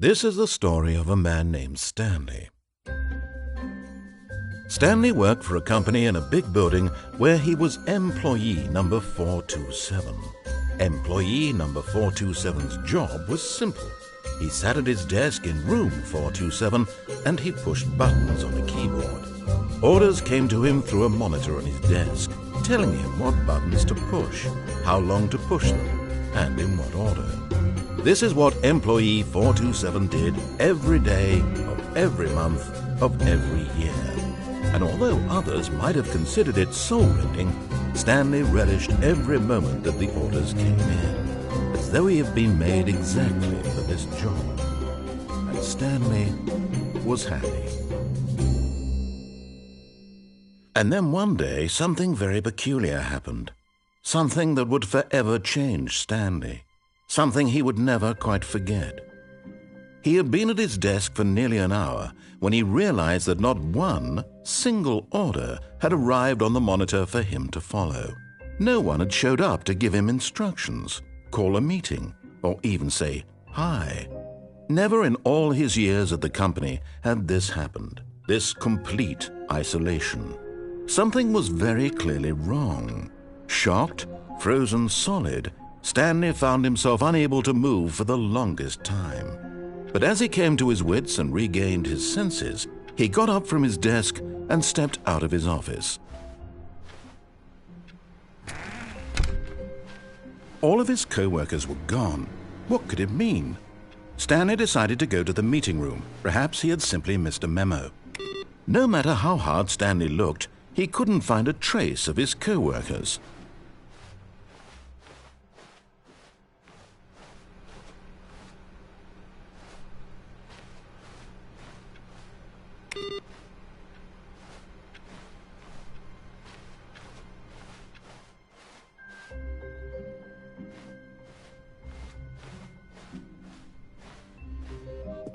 This is the story of a man named Stanley. Stanley worked for a company in a big building where he was employee number 427. Employee number 427's job was simple. He sat at his desk in room 427 and he pushed buttons on a keyboard. Orders came to him through a monitor on his desk, telling him what buttons to push, how long to push them, and in what order. This is what employee 427 did every day of every month of every year. And although others might have considered it soul-rending, Stanley relished every moment that the orders came in, as though he had been made exactly for this job. And Stanley was happy. And then one day, something very peculiar happened. Something that would forever change Stanley. Something he would never quite forget. He had been at his desk for nearly an hour when he realized that not one single order had arrived on the monitor for him to follow. No one had showed up to give him instructions, call a meeting, or even say hi. Never in all his years at the company had this happened, this complete isolation. Something was very clearly wrong. Shocked, frozen solid, Stanley found himself unable to move for the longest time. But as he came to his wits and regained his senses, he got up from his desk and stepped out of his office. All of his co-workers were gone. What could it mean? Stanley decided to go to the meeting room. Perhaps he had simply missed a memo. No matter how hard Stanley looked, he couldn't find a trace of his co-workers.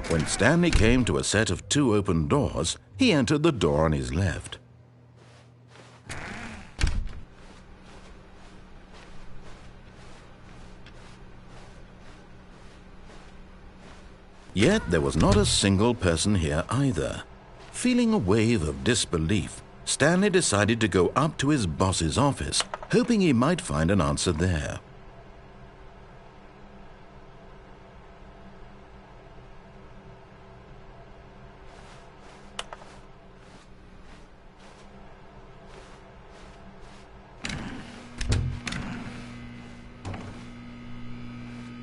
When Stanley came to a set of 2 open doors, he entered the door on his left. Yet there was not a single person here either. Feeling a wave of disbelief, Stanley decided to go up to his boss's office, hoping he might find an answer there.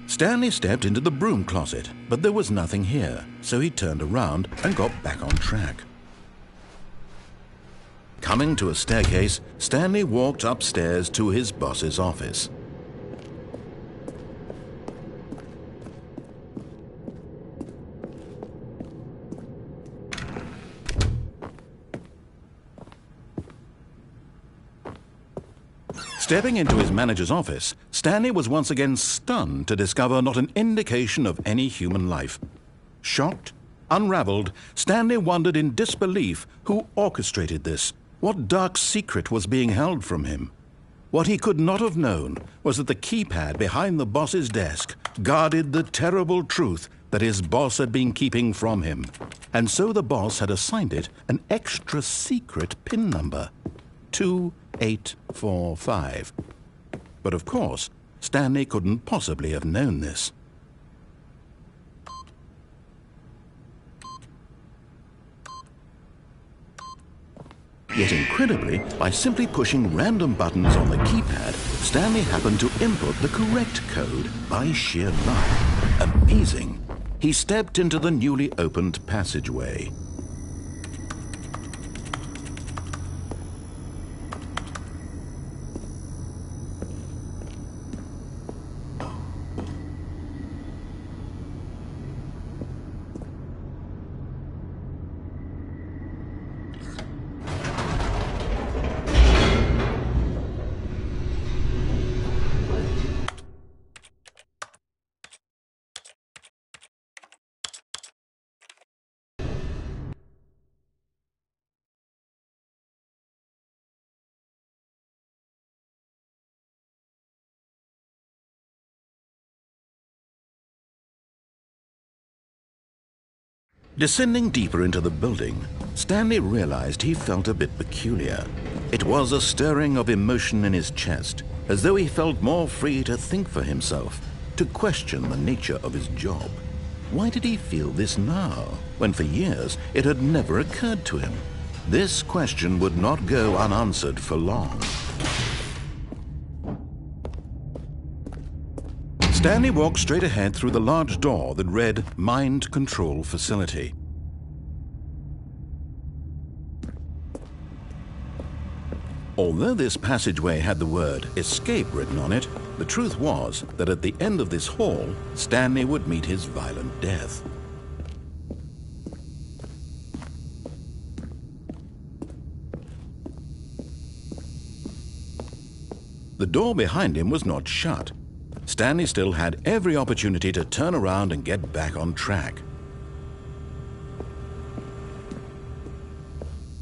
Stanley stepped into the broom closet, but there was nothing here, so he turned around and got back on track. Coming to a staircase, Stanley walked upstairs to his boss's office. Stepping into his manager's office, Stanley was once again stunned to discover not an indication of any human life. Shocked, unraveled, Stanley wondered in disbelief who orchestrated this, what dark secret was being held from him. What he could not have known was that the keypad behind the boss's desk guarded the terrible truth that his boss had been keeping from him, and so the boss had assigned it an extra secret PIN number, 2845. But of course, Stanley couldn't possibly have known this. Yet incredibly, by simply pushing random buttons on the keypad, Stanley happened to input the correct code by sheer luck. Amazing! He stepped into the newly opened passageway. Descending deeper into the building, Stanley realized he felt a bit peculiar. It was a stirring of emotion in his chest, as though he felt more free to think for himself, to question the nature of his job. Why did he feel this now, when for years it had never occurred to him? This question would not go unanswered for long. Stanley walked straight ahead through the large door that read Mind Control Facility. Although this passageway had the word Escape written on it, the truth was that at the end of this hall, Stanley would meet his violent death. The door behind him was not shut. Stanley still had every opportunity to turn around and get back on track.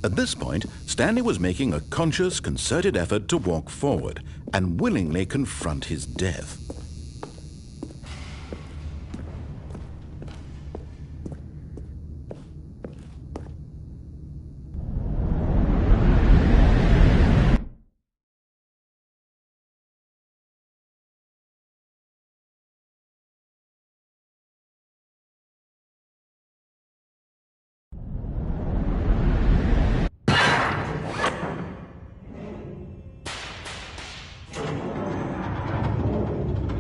At this point, Stanley was making a conscious, concerted effort to walk forward and willingly confront his death.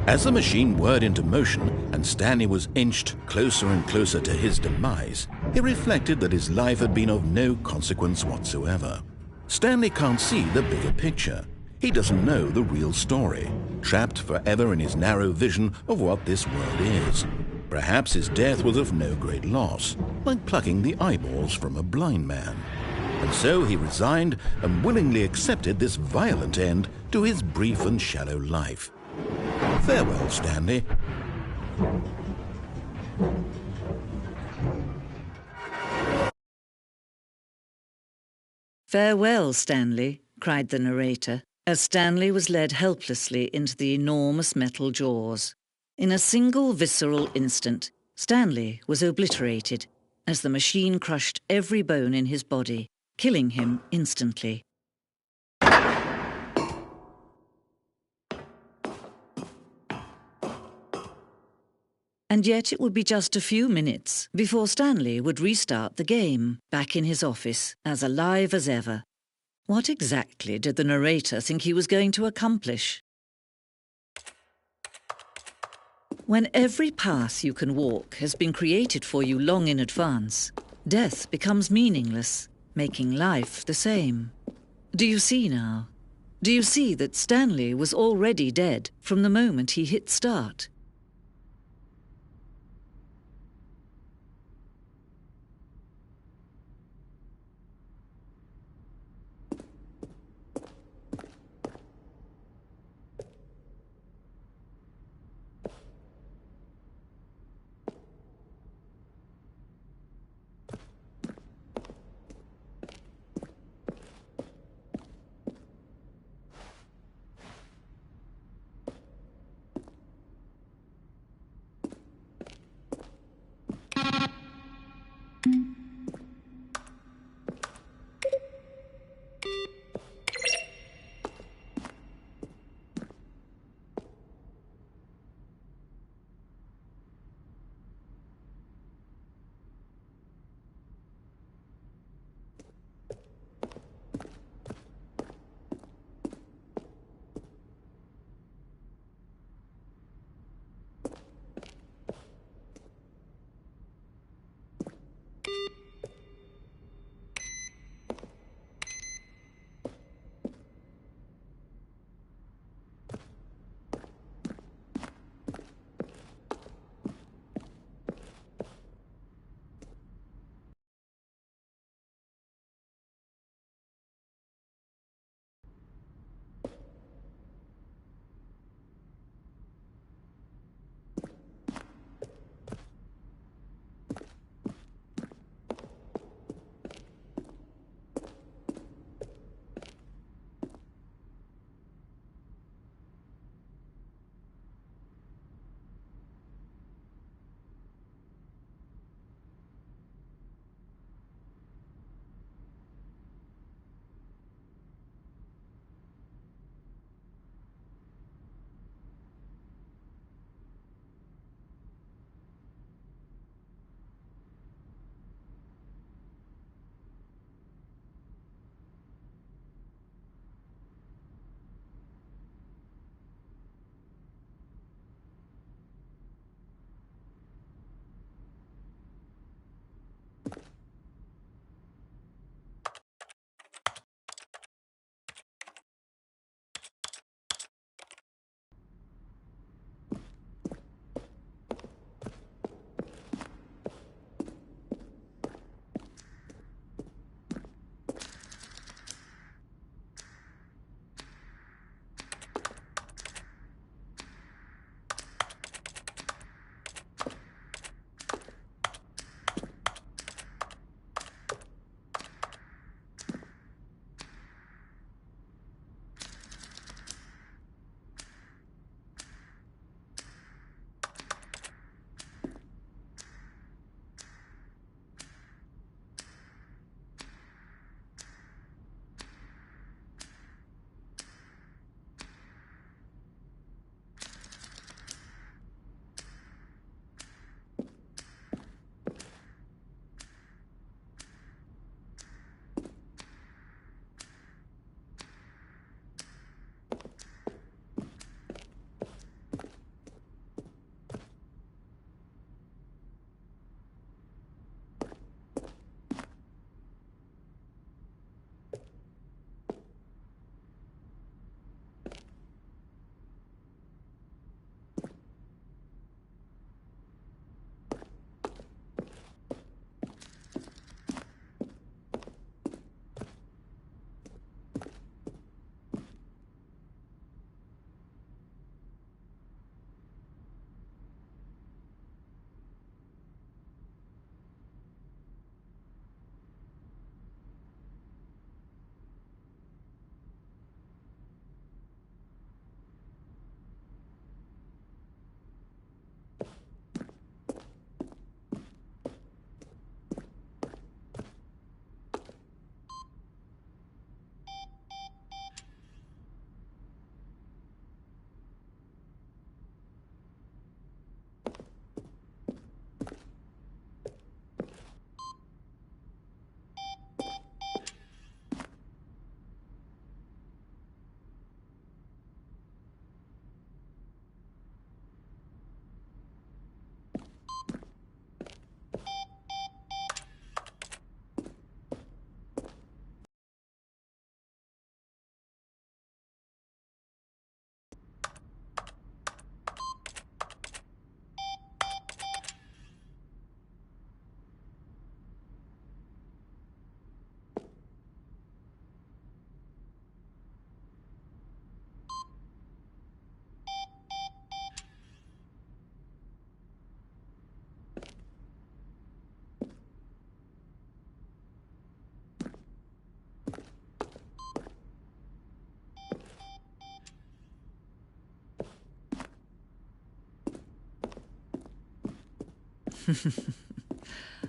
As the machine whirred into motion and Stanley was inched closer and closer to his demise, he reflected that his life had been of no consequence whatsoever. Stanley can't see the bigger picture. He doesn't know the real story, trapped forever in his narrow vision of what this world is. Perhaps his death was of no great loss, like plucking the eyeballs from a blind man. And so he resigned and willingly accepted this violent end to his brief and shallow life. Farewell, Stanley. "Farewell, Stanley," cried the narrator, as Stanley was led helplessly into the enormous metal jaws. In a single visceral instant, Stanley was obliterated as the machine crushed every bone in his body, killing him instantly. And yet it would be just a few minutes before Stanley would restart the game, back in his office, as alive as ever. What exactly did the narrator think he was going to accomplish? When every path you can walk has been created for you long in advance, death becomes meaningless, making life the same. Do you see now? Do you see that Stanley was already dead from the moment he hit start?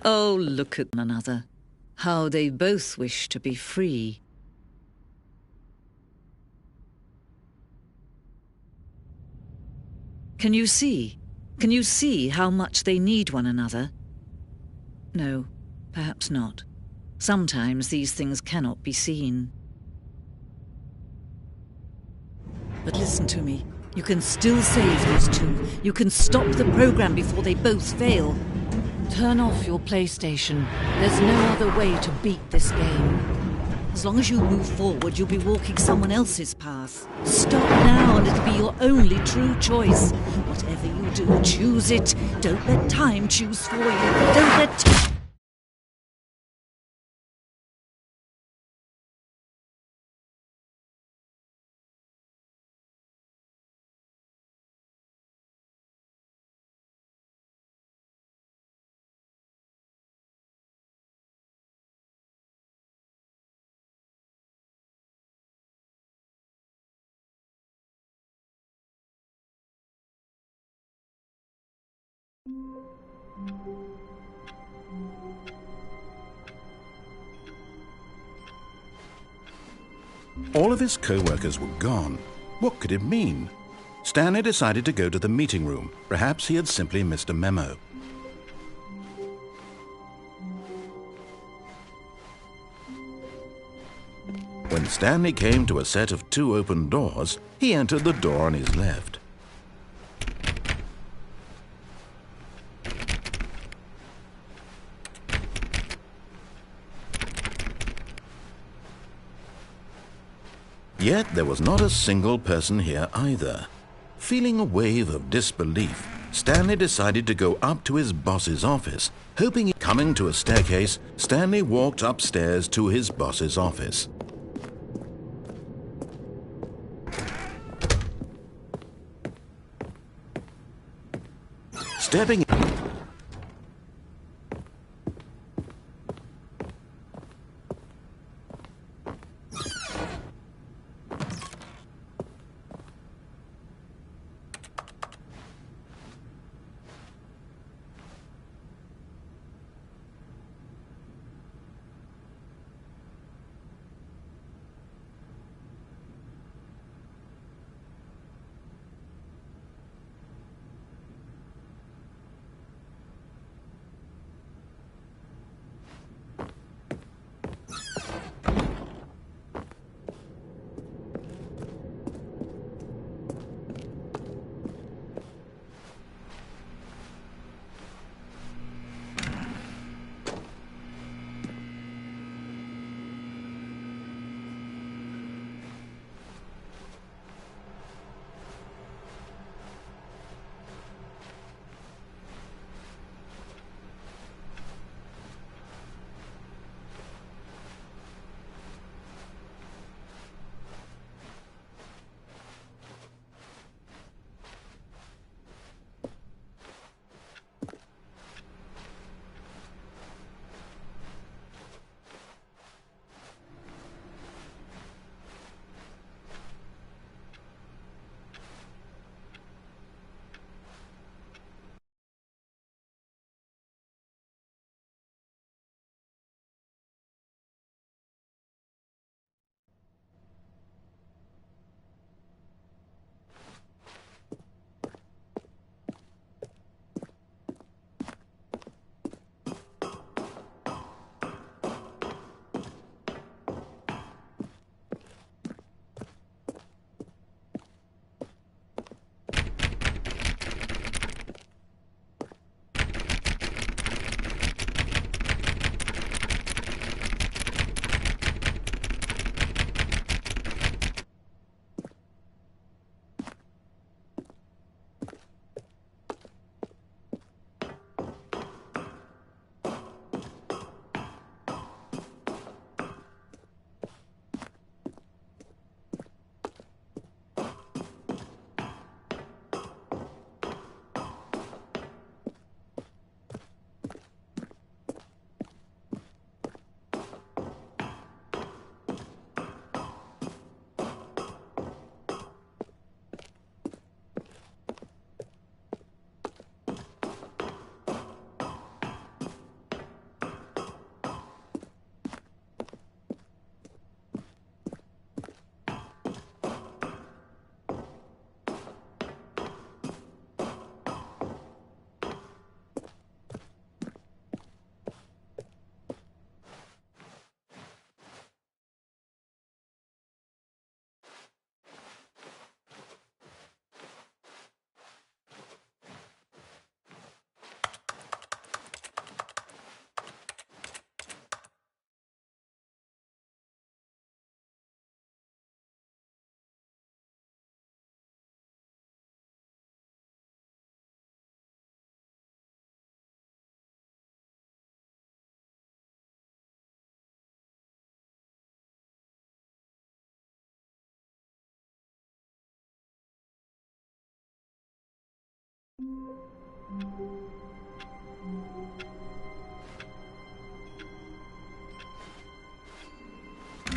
Oh, look at one another. How they both wish to be free. Can you see? Can you see how much they need one another? No, perhaps not. Sometimes these things cannot be seen. But listen to me. You can still save these two. You can stop the program before they both fail. Turn off your PlayStation. There's no other way to beat this game. As long as you move forward, you'll be walking someone else's path. Stop now and it'll be your only true choice. Whatever you do, choose it. Don't let time choose for you. Don't let time... All of his co-workers were gone. What could it mean? Stanley decided to go to the meeting room. Perhaps he had simply missed a memo. When Stanley came to a set of 2 open doors, he entered the door on his left. Yet there was not a single person here either. Feeling a wave of disbelief, Stanley decided to go up to his boss's office. Coming to a staircase, Stanley walked upstairs to his boss's office. Stepping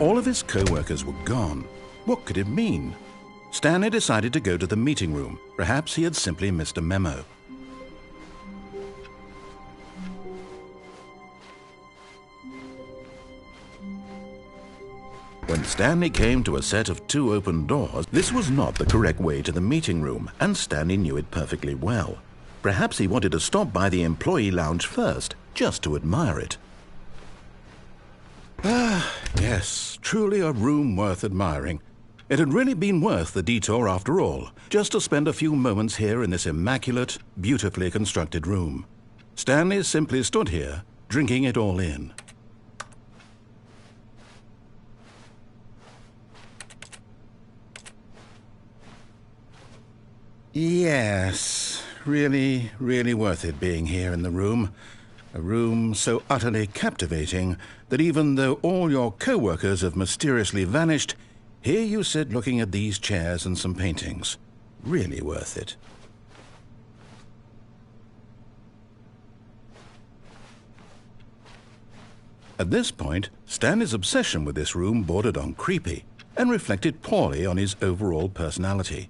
All of his co-workers were gone. What could it mean? Stanley decided to go to the meeting room. Perhaps he had simply missed a memo. When Stanley came to a set of 2 open doors, this was not the correct way to the meeting room, and Stanley knew it perfectly well. Perhaps he wanted to stop by the employee lounge first, just to admire it. Ah, yes, truly a room worth admiring. It had really been worth the detour after all, just to spend a few moments here in this immaculate, beautifully constructed room. Stanley simply stood here, drinking it all in. Yes, really, really worth it being here in the room. A room so utterly captivating that even though all your co-workers have mysteriously vanished, here you sit looking at these chairs and some paintings. Really worth it. At this point, Stanley's obsession with this room bordered on creepy and reflected poorly on his overall personality.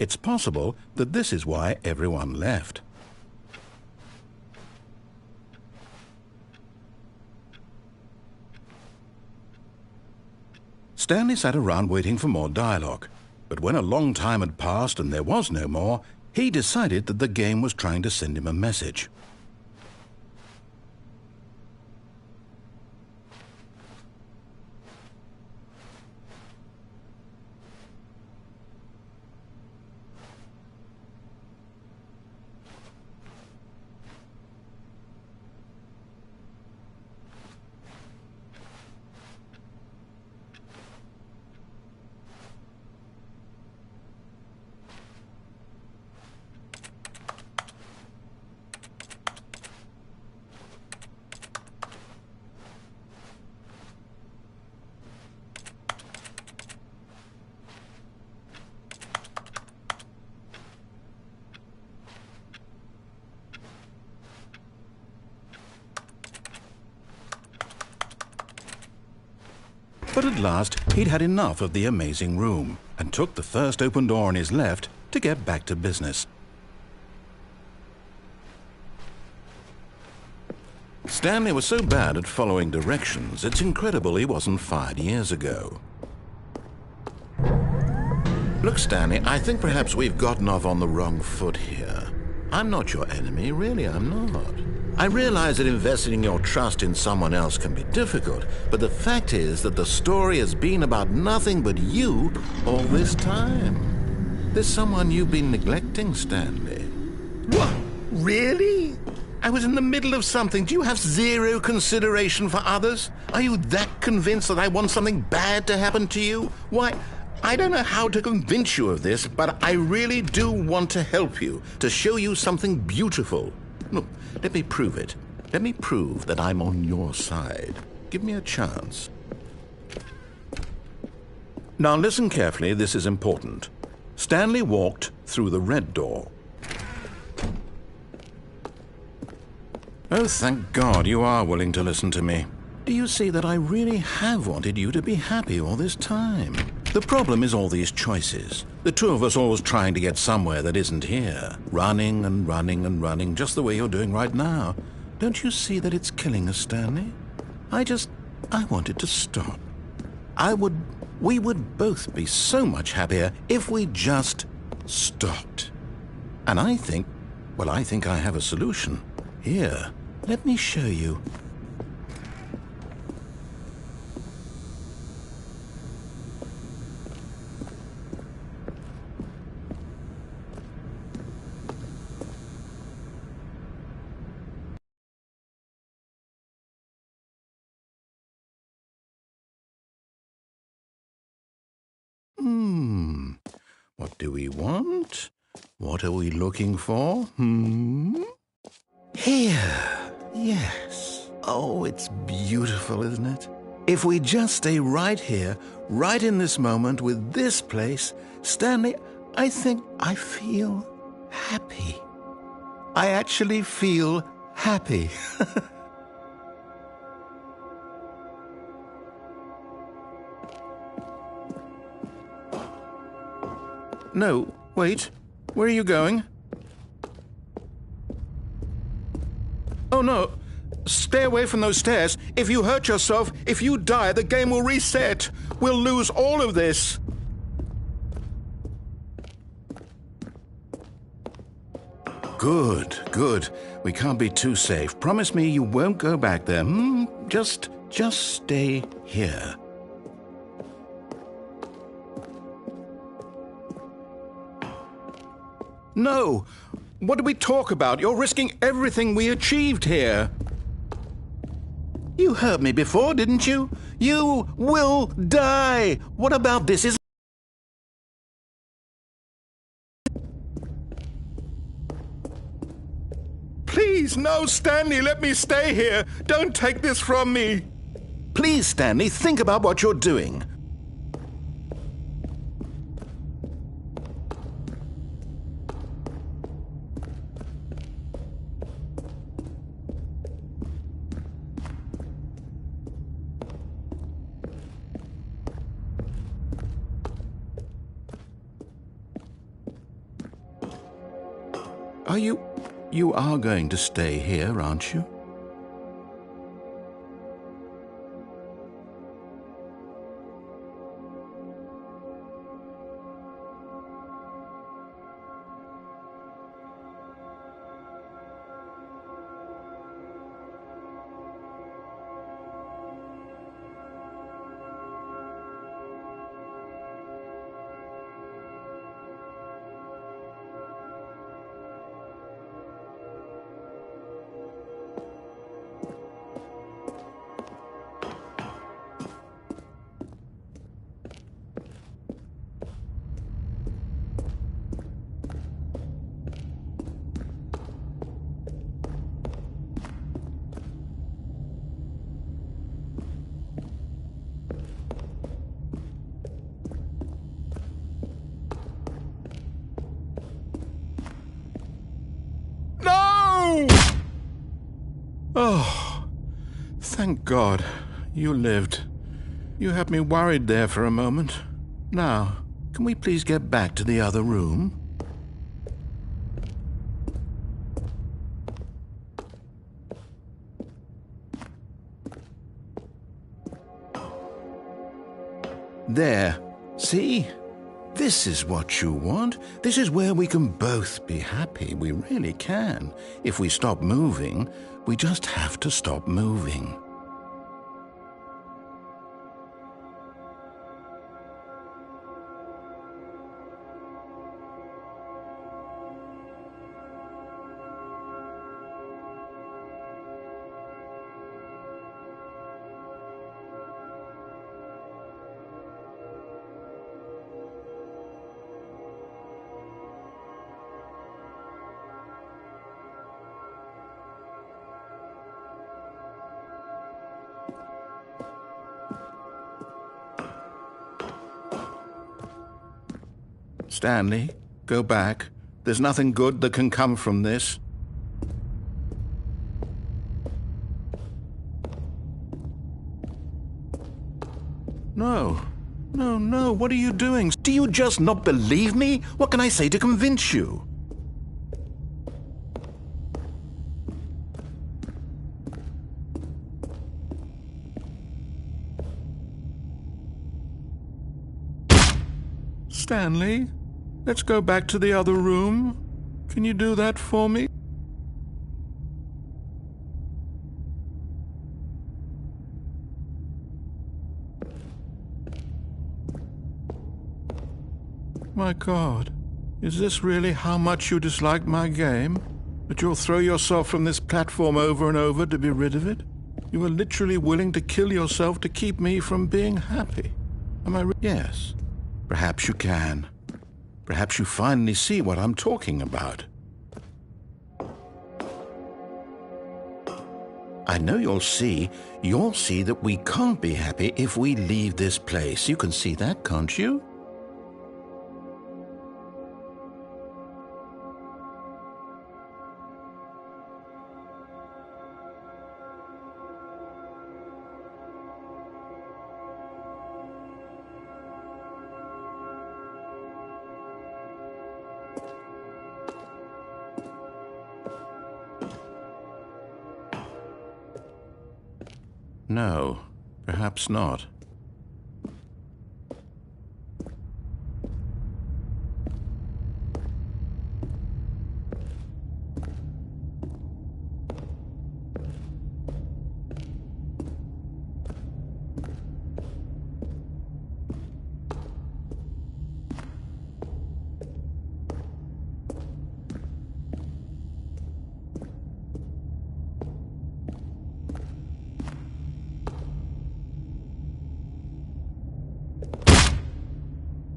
It's possible that this is why everyone left. Stanley sat around waiting for more dialogue, but when a long time had passed and there was no more, he decided that the game was trying to send him a message. But at last, he'd had enough of the amazing room and took the first open door on his left to get back to business. Stanley was so bad at following directions, it's incredible he wasn't fired years ago. Look, Stanley, I think perhaps we've gotten off on the wrong foot here. I'm not your enemy, really, I'm not. I realize that investing your trust in someone else can be difficult, but the fact is that the story has been about nothing but you all this time. There's someone you've been neglecting, Stanley. What? Really? I was in the middle of something. Do you have zero consideration for others? Are you that convinced that I want something bad to happen to you? Why, I don't know how to convince you of this, but I really do want to help you, to show you something beautiful. Look, let me prove it. Let me prove that I'm on your side. Give me a chance. Now listen carefully, this is important. Stanley walked through the red door. Oh, thank God you are willing to listen to me. Do you see that I really have wanted you to be happy all this time? The problem is all these choices. The two of us always trying to get somewhere that isn't here. Running and running and running, just the way you're doing right now. Don't you see that it's killing us, Stanley? I want it to stop. We would both be so much happier if we just stopped. And I think I have a solution. Here, let me show you. What do we want? What are we looking for? Here. Yes. Oh, it's beautiful, isn't it? If we just stay right here, right in this moment with this place, Stanley, I think I feel happy. I actually feel happy. No, wait. Where are you going? Oh, no. Stay away from those stairs. If you hurt yourself, if you die, the game will reset. We'll lose all of this. Good, good. We can't be too safe. Promise me you won't go back there. Just stay here. No! What did we talk about? You're risking everything we achieved here. You heard me before, didn't you? You will die! What about this? Please, no, Stanley, let me stay here. Don't take this from me. Please, Stanley, think about what you're doing. You are going to stay here, aren't you? Oh, thank God you lived. You had me worried there for a moment. Now, can we please get back to the other room? There. See? This is what you want. This is where we can both be happy. We really can. If we stop moving, we just have to stop moving. Stanley, go back. There's nothing good that can come from this. No. No, what are you doing? Do you just not believe me? What can I say to convince you? Stanley, let's go back to the other room. Can you do that for me? My God, is this really how much you dislike my game? That you'll throw yourself from this platform over and over to be rid of it? You are literally willing to kill yourself to keep me from being happy. Am I Yes. Perhaps you can. Perhaps you finally see what I'm talking about. I know you'll see that we can't be happy if we leave this place. You can see that, can't you? No, perhaps not.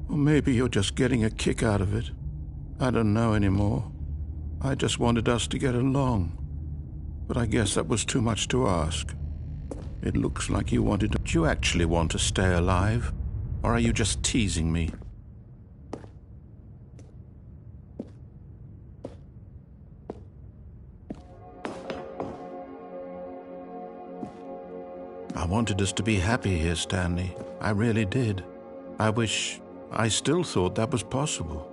Or maybe you're just getting a kick out of it. I don't know anymore. I just wanted us to get along. But I guess that was too much to ask. It looks like you wanted to... Do you actually want to stay alive? Or are you just teasing me? I wanted us to be happy here, Stanley. I really did. I still thought that was possible.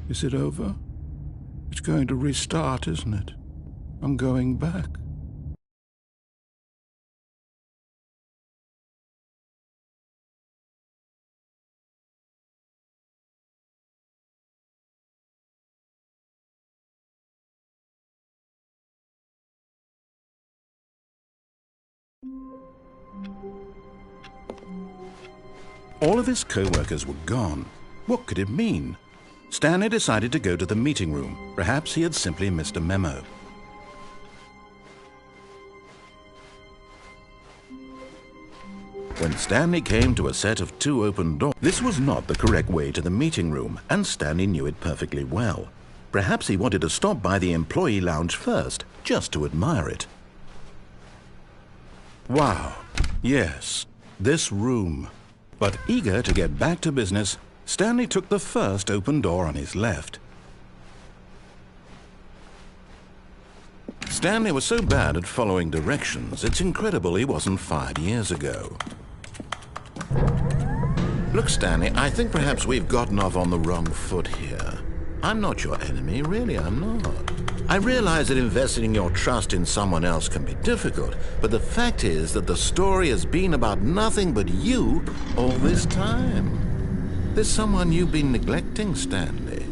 Is it over? It's going to restart, isn't it? I'm going back. All of his co-workers were gone. What could it mean? Stanley decided to go to the meeting room. Perhaps he had simply missed a memo. When Stanley came to a set of 2 open doors, this was not the correct way to the meeting room, and Stanley knew it perfectly well. Perhaps he wanted to stop by the employee lounge first, just to admire it. Wow, yes, this room. But eager to get back to business, Stanley took the first open door on his left. Stanley was so bad at following directions, it's incredible he wasn't 5 years ago. Look, Stanley, I think perhaps we've gotten off on the wrong foot here. I'm not your enemy, really, I'm not. I realize that investing your trust in someone else can be difficult, but the fact is that the story has been about nothing but you all this time. There's someone you've been neglecting, Stanley.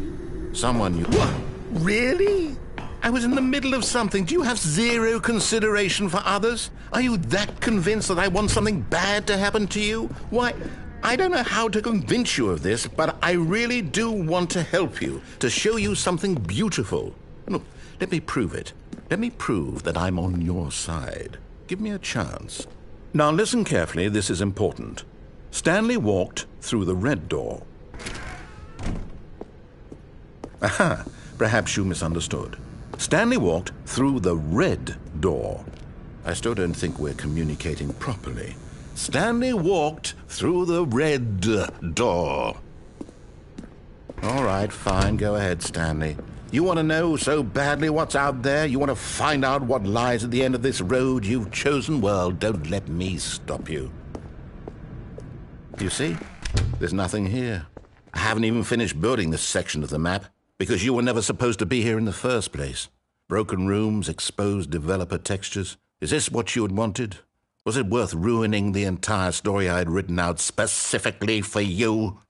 Someone you... What? Really? I was in the middle of something. Do you have zero consideration for others? Are you that convinced that I want something bad to happen to you? Why, I don't know how to convince you of this, but I really do want to help you, to show you something beautiful. Look, let me prove it. Let me prove that I'm on your side. Give me a chance. Now listen carefully, this is important. Stanley walked through the red door. Aha, perhaps you misunderstood. Stanley walked through the red door. I still don't think we're communicating properly. Stanley walked through the red door. All right, fine, go ahead, Stanley. You want to know so badly what's out there? You want to find out what lies at the end of this road you've chosen? Well, don't let me stop you. You see? There's nothing here. I haven't even finished building this section of the map, because you were never supposed to be here in the first place. Broken rooms, exposed developer textures. Is this what you had wanted? Was it worth ruining the entire story I had written out specifically for you?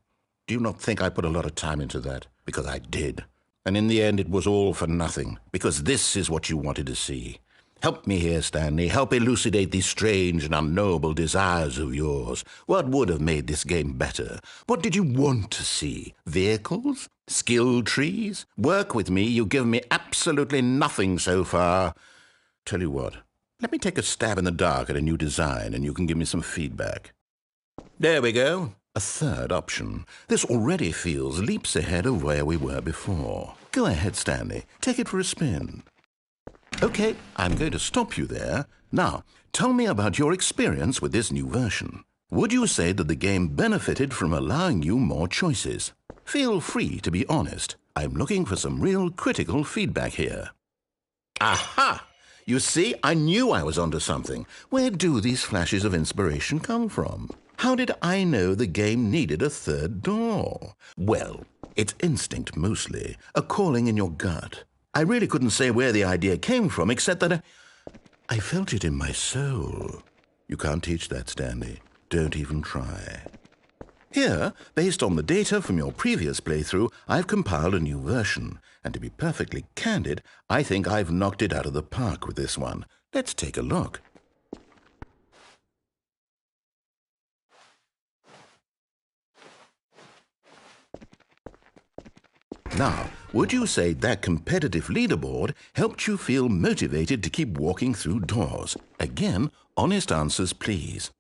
Do you not think I put a lot of time into that? Because I did. And in the end, it was all for nothing, because this is what you wanted to see. Help me here, Stanley. Help elucidate these strange and unknowable desires of yours. What would have made this game better? What did you want to see? Vehicles? Skill trees? Work with me. You've given me absolutely nothing so far. Tell you what, let me take a stab in the dark at a new design, and you can give me some feedback. There we go. A third option. This already feels leaps ahead of where we were before. Go ahead, Stanley. Take it for a spin. Okay, I'm going to stop you there. Now, tell me about your experience with this new version. Would you say that the game benefited from allowing you more choices? Feel free to be honest. I'm looking for some real critical feedback here. Aha! You see, I knew I was onto something. Where do these flashes of inspiration come from? How did I know the game needed a third door? Well, it's instinct mostly, a calling in your gut. I really couldn't say where the idea came from, except that I felt it in my soul. You can't teach that, Stanley. Don't even try. Here, based on the data from your previous playthrough, I've compiled a new version. And to be perfectly candid, I think I've knocked it out of the park with this one. Let's take a look. Now, would you say that competitive leaderboard helped you feel motivated to keep walking through doors? Again, honest answers, please.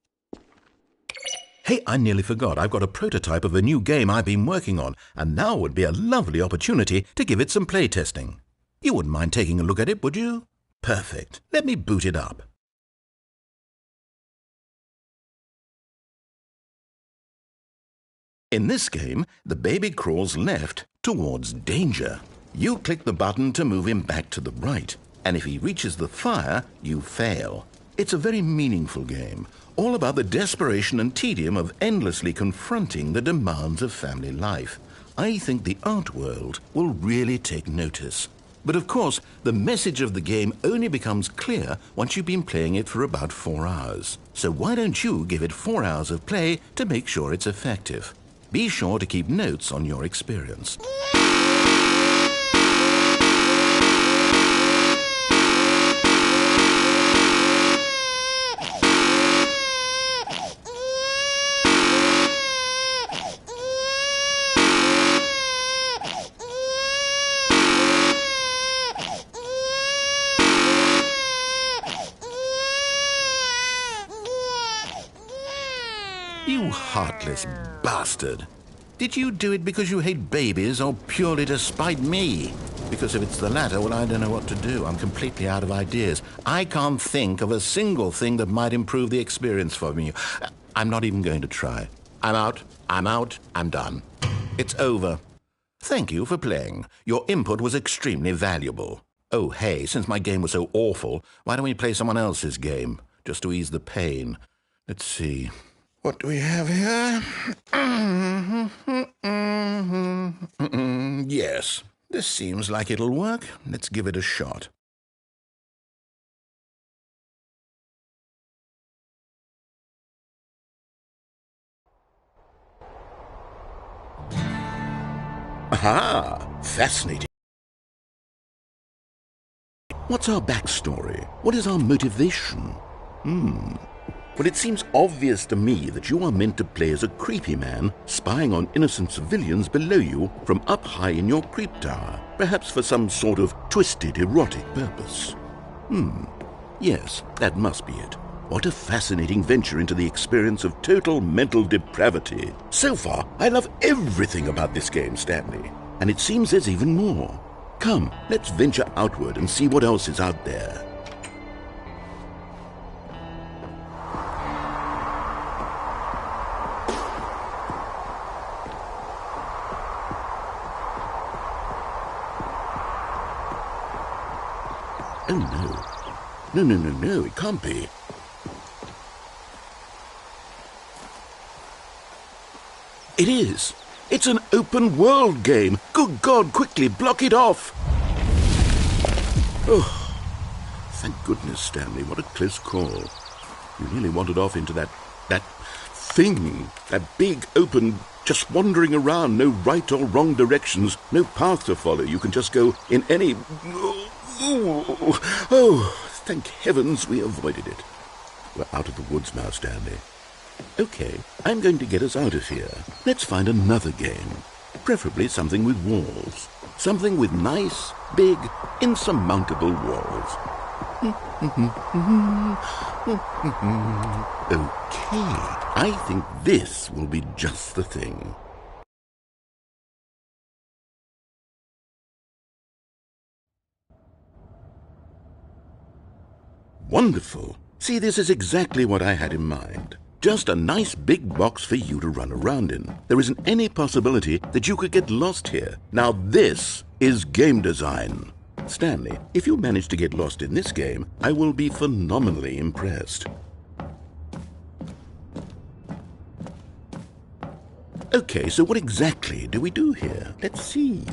Hey, I nearly forgot. I've got a prototype of a new game I've been working on, and now would be a lovely opportunity to give it some playtesting. You wouldn't mind taking a look at it, would you? Perfect. Let me boot it up. In this game, the baby crawls left towards danger. You click the button to move him back to the right, and if he reaches the fire, you fail. It's a very meaningful game, all about the desperation and tedium of endlessly confronting the demands of family life. I think the art world will really take notice. But of course, the message of the game only becomes clear once you've been playing it for about 4 hours. So why don't you give it 4 hours of play to make sure it's effective? Be sure to keep notes on your experience. You heartless bastard. Did you do it because you hate babies or purely to spite me? Because if it's the latter, well, I don't know what to do. I'm completely out of ideas. I can't think of a single thing that might improve the experience for me. I'm not even going to try. I'm out. I'm done. It's over. Thank you for playing. Your input was extremely valuable. Oh, hey, since my game was so awful, why don't we play someone else's game, just to ease the pain? Let's see. What do we have here? Yes, this seems like it'll work. Let's give it a shot. Aha! Fascinating. What's our backstory? What is our motivation? Well, it seems obvious to me that you are meant to play as a creepy man spying on innocent civilians below you from up high in your creep tower, perhaps for some sort of twisted erotic purpose. Yes, that must be it. What a fascinating venture into the experience of total mental depravity. So far, I love everything about this game, Stanley. And it seems there's even more. Come, let's venture outward and see what else is out there. Oh, no. No, it can't be. It is. It's an open world game. Good God, quickly, block it off. Oh, thank goodness, Stanley. What a close call. You nearly wandered off into that thing. That big, open, just wandering around. No right or wrong directions. No path to follow. You can just go in any... Oh, thank heavens we avoided it. We're out of the woods now, Stanley. Okay, I'm going to get us out of here. Let's find another game. Preferably something with walls. Something with nice, big, insurmountable walls. Okay, I think this will be just the thing. Wonderful. See, this is exactly what I had in mind. Just a nice big box for you to run around in. There isn't any possibility that you could get lost here. Now this is game design. Stanley, if you manage to get lost in this game, I will be phenomenally impressed. Okay, so what exactly do we do here? Let's see.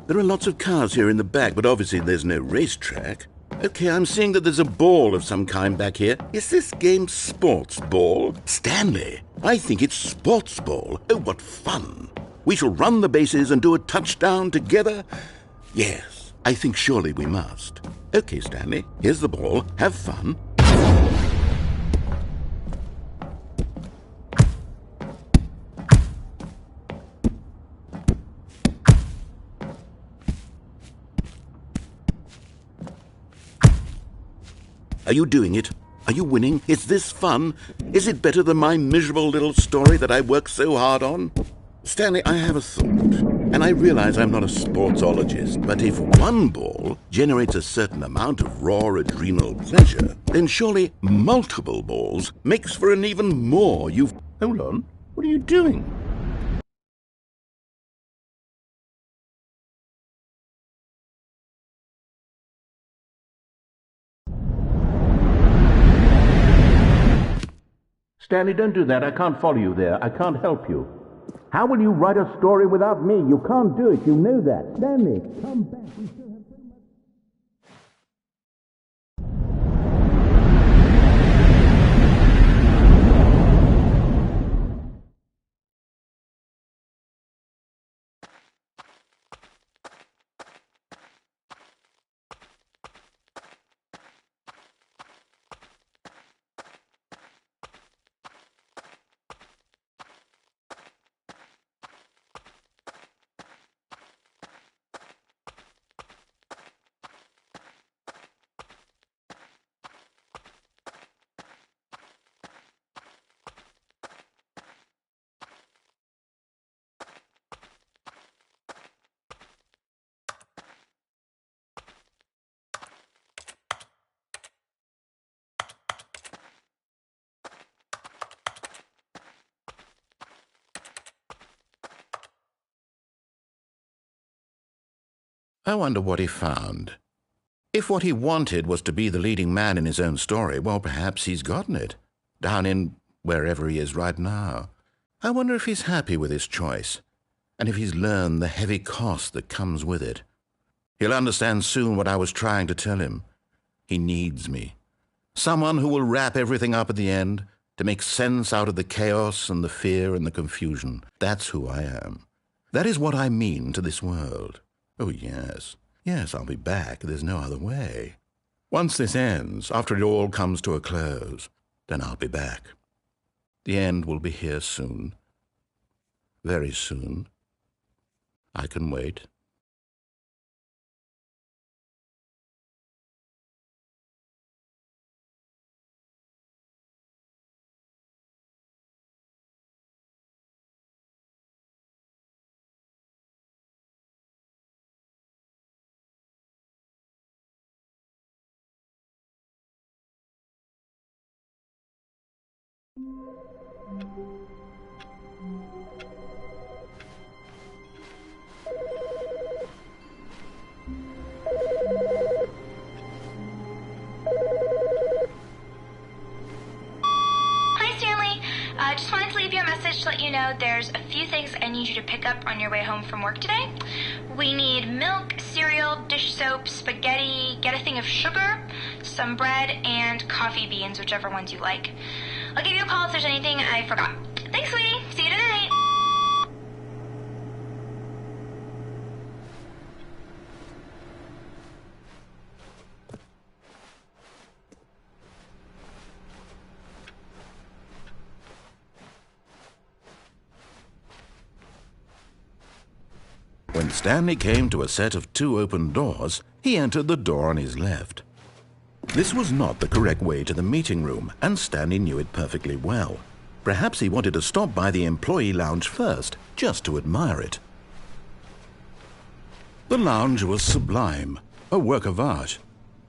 There are lots of cars here in the back, but obviously there's no racetrack. Okay, I'm seeing that there's a ball of some kind back here. Is this game sports ball? Stanley, I think it's sports ball. Oh, what fun. We shall run the bases and do a touchdown together? Yes, I think surely we must. Okay, Stanley, here's the ball. Have fun. Are you doing it? Are you winning? Is this fun? Is it better than my miserable little story that I worked so hard on? Stanley, I have a thought, and I realize I'm not a sportsologist, but if one ball generates a certain amount of raw adrenal pleasure, then surely multiple balls makes for an even more Hold on, what are you doing? Stanley, don't do that. I can't follow you there. I can't help you. How will you write a story without me? You can't do it. You know that. Stanley, come back. We still have so much... I wonder what he found. If what he wanted was to be the leading man in his own story, well, perhaps he's gotten it, down in wherever he is right now. I wonder if he's happy with his choice, and if he's learned the heavy cost that comes with it. He'll understand soon what I was trying to tell him. He needs me. Someone who will wrap everything up at the end, to make sense out of the chaos and the fear and the confusion. That's who I am. That is what I mean to this world. Oh, yes. Yes, I'll be back. There's no other way. Once this ends, after it all comes to a close, then I'll be back. The end will be here soon. Very soon. I can wait. Hi, Stanley. I just wanted to leave you a message to let you know there's a few things I need you to pick up on your way home from work today. We need milk, cereal, dish soap, spaghetti, get a thing of sugar, some bread, and coffee beans, whichever ones you like. I'll give you a call if there's anything I forgot. Thanks, sweetie. See you tonight. When Stanley came to a set of 2 open doors, he entered the door on his left. This was not the correct way to the meeting room, and Stanley knew it perfectly well. Perhaps he wanted to stop by the employee lounge first, just to admire it. The lounge was sublime, a work of art.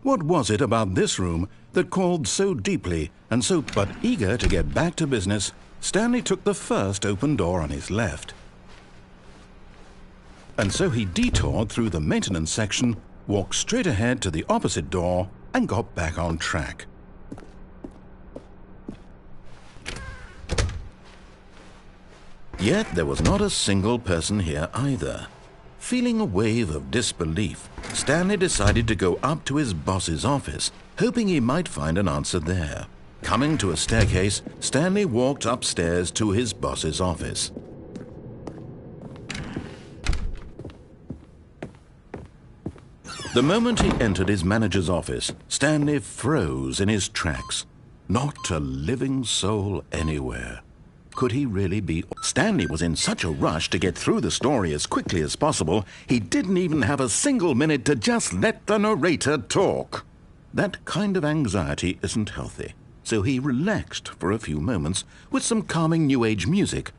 What was it about this room that called so deeply, and so but eager to get back to business, Stanley took the first open door on his left. And so he detoured through the maintenance section, walked straight ahead to the opposite door, and got back on track. Yet there was not a single person here either. Feeling a wave of disbelief, Stanley decided to go up to his boss's office, hoping he might find an answer there. Coming to a staircase, Stanley walked upstairs to his boss's office. The moment he entered his manager's office, Stanley froze in his tracks. Not a living soul anywhere. Could he really be? Stanley was in such a rush to get through the story as quickly as possible, he didn't even have a single minute to just let the narrator talk. That kind of anxiety isn't healthy, so he relaxed for a few moments with some calming New Age music.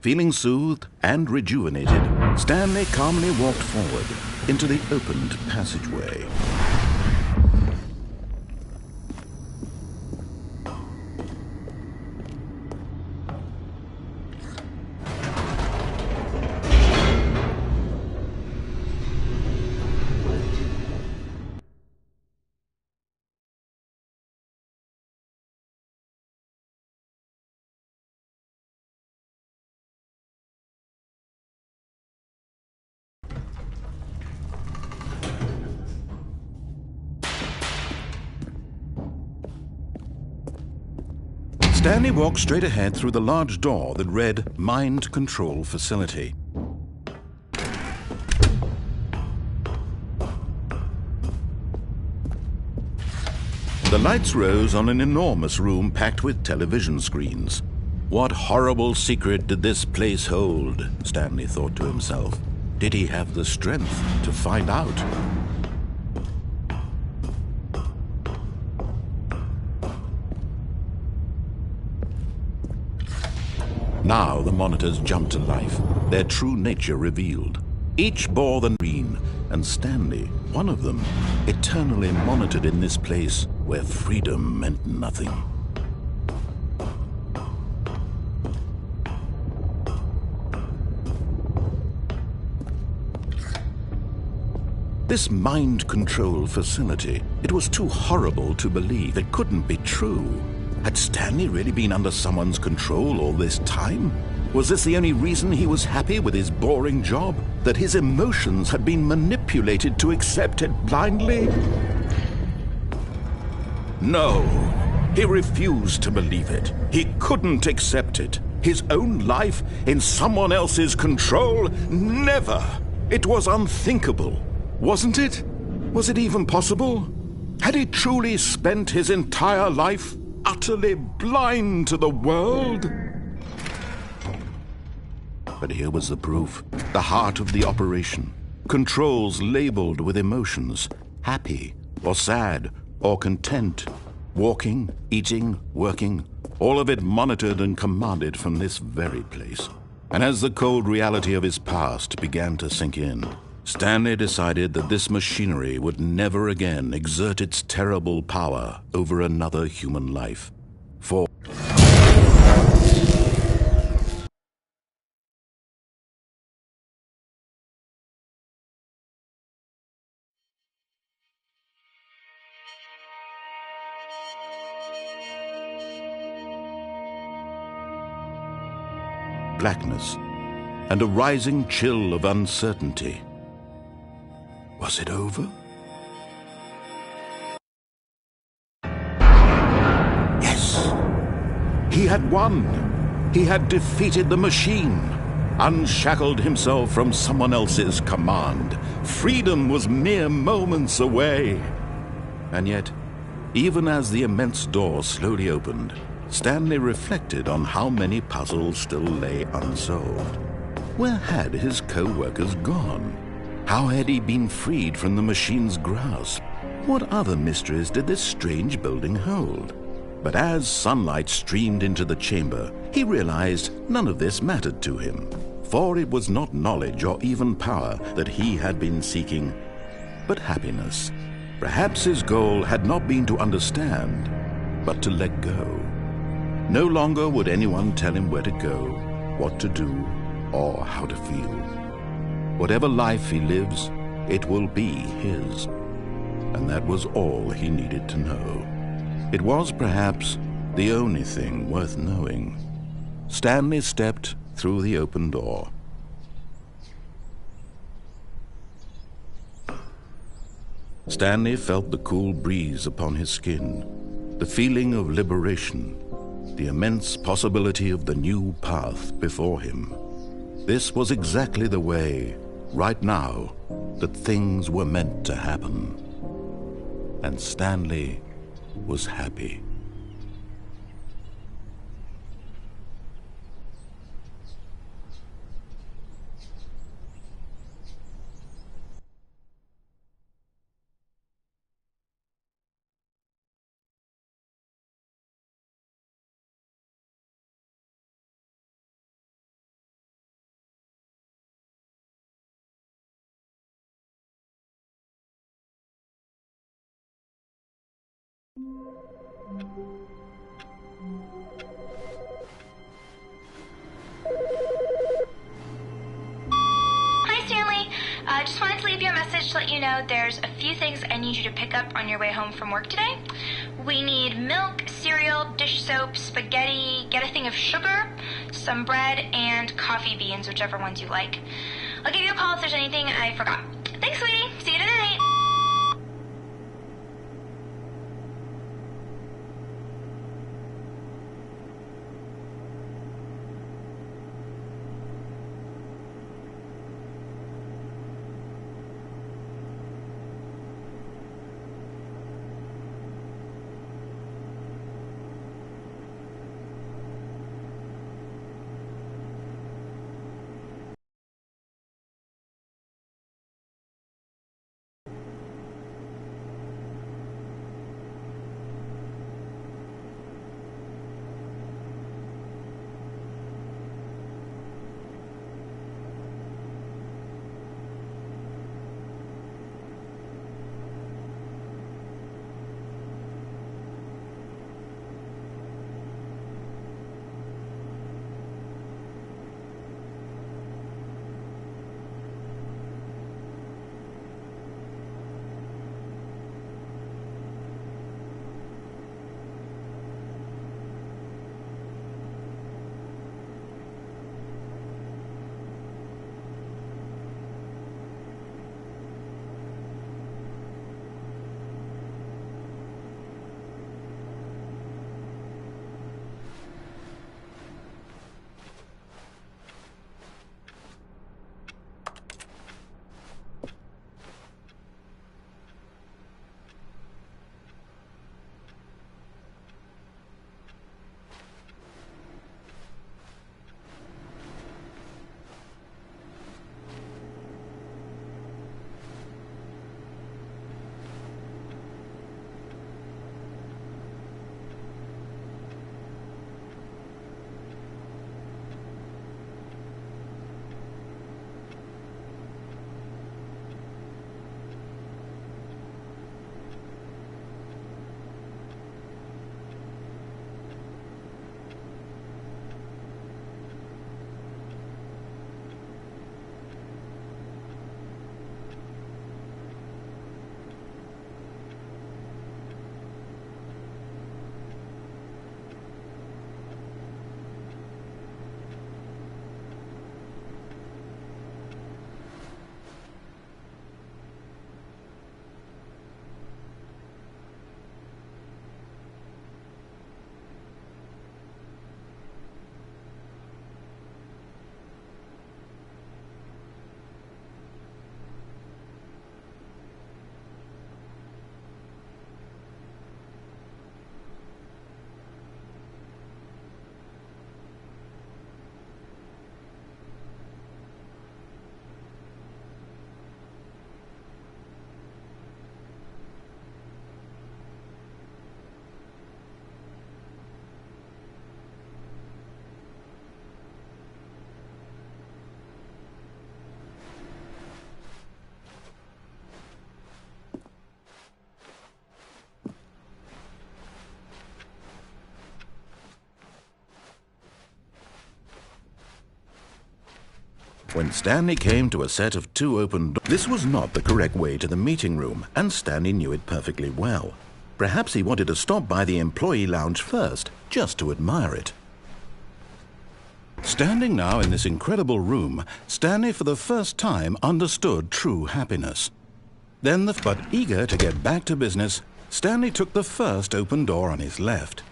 Feeling soothed and rejuvenated, Stanley calmly walked forward into the opened passageway. Stanley walked straight ahead through the large door that read Mind Control Facility. The lights rose on an enormous room packed with television screens. What horrible secret did this place hold? Stanley thought to himself. Did he have the strength to find out? Now the monitors jumped to life, their true nature revealed. Each bore the green, and Stanley, one of them, eternally monitored in this place where freedom meant nothing. This mind control facility, it was too horrible to believe. It couldn't be true. Had Stanley really been under someone's control all this time? Was this the only reason he was happy with his boring job? That his emotions had been manipulated to accept it blindly? No, he refused to believe it. He couldn't accept it. His own life in someone else's control? Never! It was unthinkable. Wasn't it? Was it even possible? Had he truly spent his entire life utterly blind to the world? But here was the proof. The heart of the operation. Controls labeled with emotions. Happy, or sad, or content. Walking, eating, working. All of it monitored and commanded from this very place. And as the cold reality of his past began to sink in, Stanley decided that this machinery would never again exert its terrible power over another human life. For blackness and a rising chill of uncertainty. Was it over? Yes! He had won! He had defeated the machine, unshackled himself from someone else's command. Freedom was mere moments away. And yet, even as the immense door slowly opened, Stanley reflected on how many puzzles still lay unsolved. Where had his co-workers gone? How had he been freed from the machine's grasp? What other mysteries did this strange building hold? But as sunlight streamed into the chamber, he realized none of this mattered to him, for it was not knowledge or even power that he had been seeking, but happiness. Perhaps his goal had not been to understand, but to let go. No longer would anyone tell him where to go, what to do, or how to feel. Whatever life he lives, it will be his. And that was all he needed to know. It was perhaps the only thing worth knowing. Stanley stepped through the open door. Stanley felt the cool breeze upon his skin, the feeling of liberation, the immense possibility of the new path before him. This was exactly the way, right now, that things were meant to happen. And Stanley was happy. Hi, Stanley. Just wanted to leave you a message to let you know there's a few things I need you to pick up on your way home from work today. We need milk, cereal, dish soap, spaghetti, get a thing of sugar, some bread, and coffee beans, whichever ones you like. I'll give you a call if there's anything I forgot. Thanks, sweetie. See you tonight. When Stanley came to a set of 2 open doors, this was not the correct way to the meeting room, and Stanley knew it perfectly well. Perhaps he wanted to stop by the employee lounge first, just to admire it. Standing now in this incredible room, Stanley for the first time understood true happiness. But eager to get back to business, Stanley took the first open door on his left.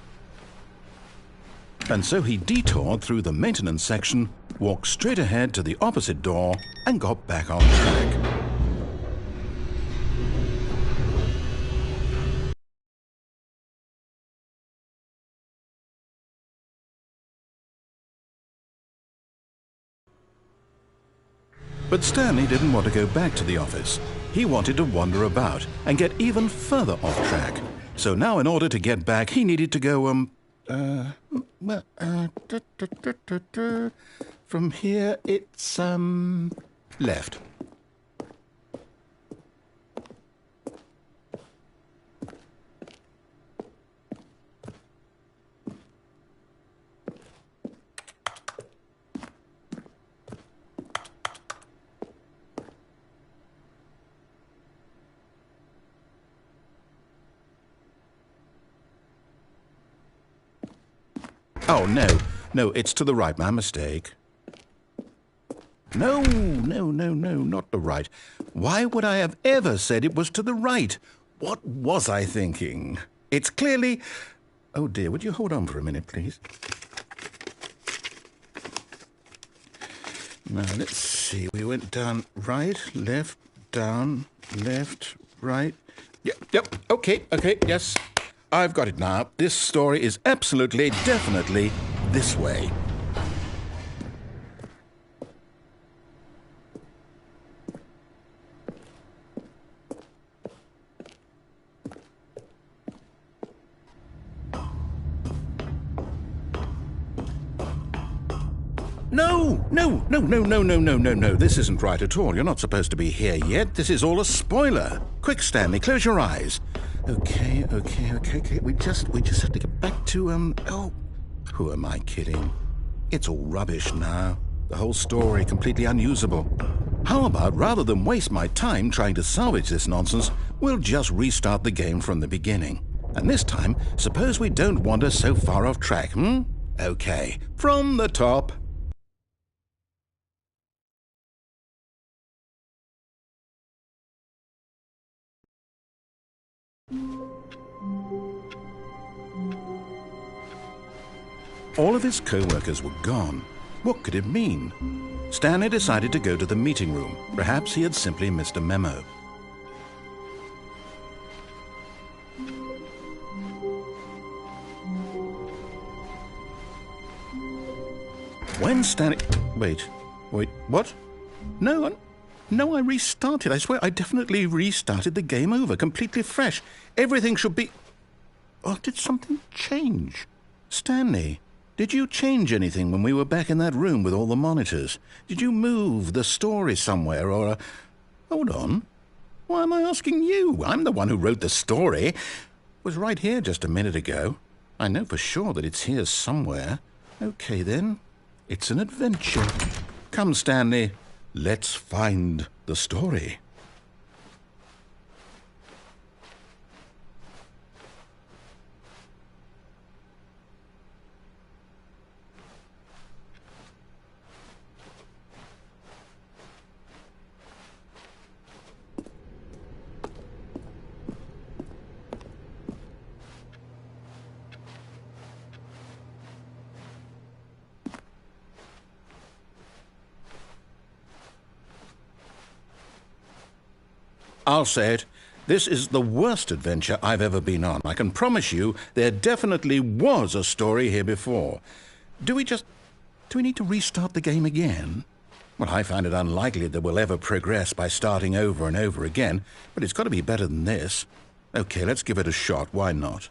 And so he detoured through the maintenance section, walked straight ahead to the opposite door, and got back on track. But Stanley didn't want to go back to the office. He wanted to wander about and get even further off track. So now in order to get back, he needed to go, from here it's, left. Oh, no, it's to the right, my mistake. No, not the right. Why would I have ever said it was to the right? What was I thinking? It's clearly... Oh, dear, would you hold on for a minute, please? Now, let's see. We went down right, left, down, left, right. Yep, okay, yes. I've got it now. This story is absolutely, definitely this way. No. This isn't right at all. You're not supposed to be here yet. This is all a spoiler. Quick, Stanley, close your eyes. Okay. We just have to get back to, oh, who am I kidding? It's all rubbish now. The whole story completely unusable. How about, rather than waste my time trying to salvage this nonsense, we'll just restart the game from the beginning. And this time, suppose we don't wander so far off track, Okay, from the top. All of his co-workers were gone. What could it mean? Stanley decided to go to the meeting room. Perhaps he had simply missed a memo. When Stanley... Wait, what? No, I restarted. I swear I definitely restarted the game over, completely fresh. Everything should be... Oh, did something change? Stanley, did you change anything when we were back in that room with all the monitors? Did you move the story somewhere or... Hold on. Why am I asking you? I'm the one who wrote the story. It was right here just a minute ago. I know for sure that it's here somewhere. Okay, then. It's an adventure. Come, Stanley. Let's find the story. I'll say it. This is the worst adventure I've ever been on. I can promise you there definitely was a story here before. Do we need to restart the game again? Well, I find it unlikely that we'll ever progress by starting over and over again, but it's got to be better than this. Okay, let's give it a shot. Why not?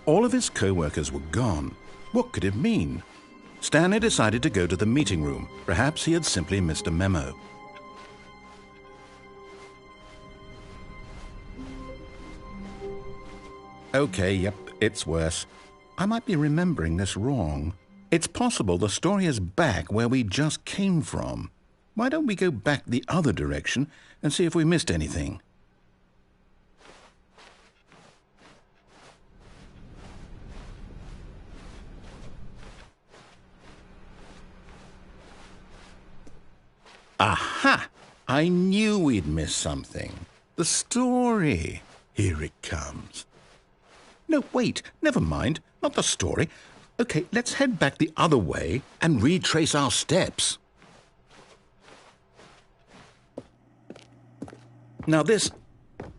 All of his co-workers were gone. What could it mean? Stanley decided to go to the meeting room. Perhaps he had simply missed a memo. Okay, yep, it's worse. I might be remembering this wrong. It's possible the story is back where we just came from. Why don't we go back the other direction and see if we missed anything? Aha! I knew we'd miss something. The story. Here it comes. No, wait, never mind. Not the story. Okay, let's head back the other way and retrace our steps. Now this...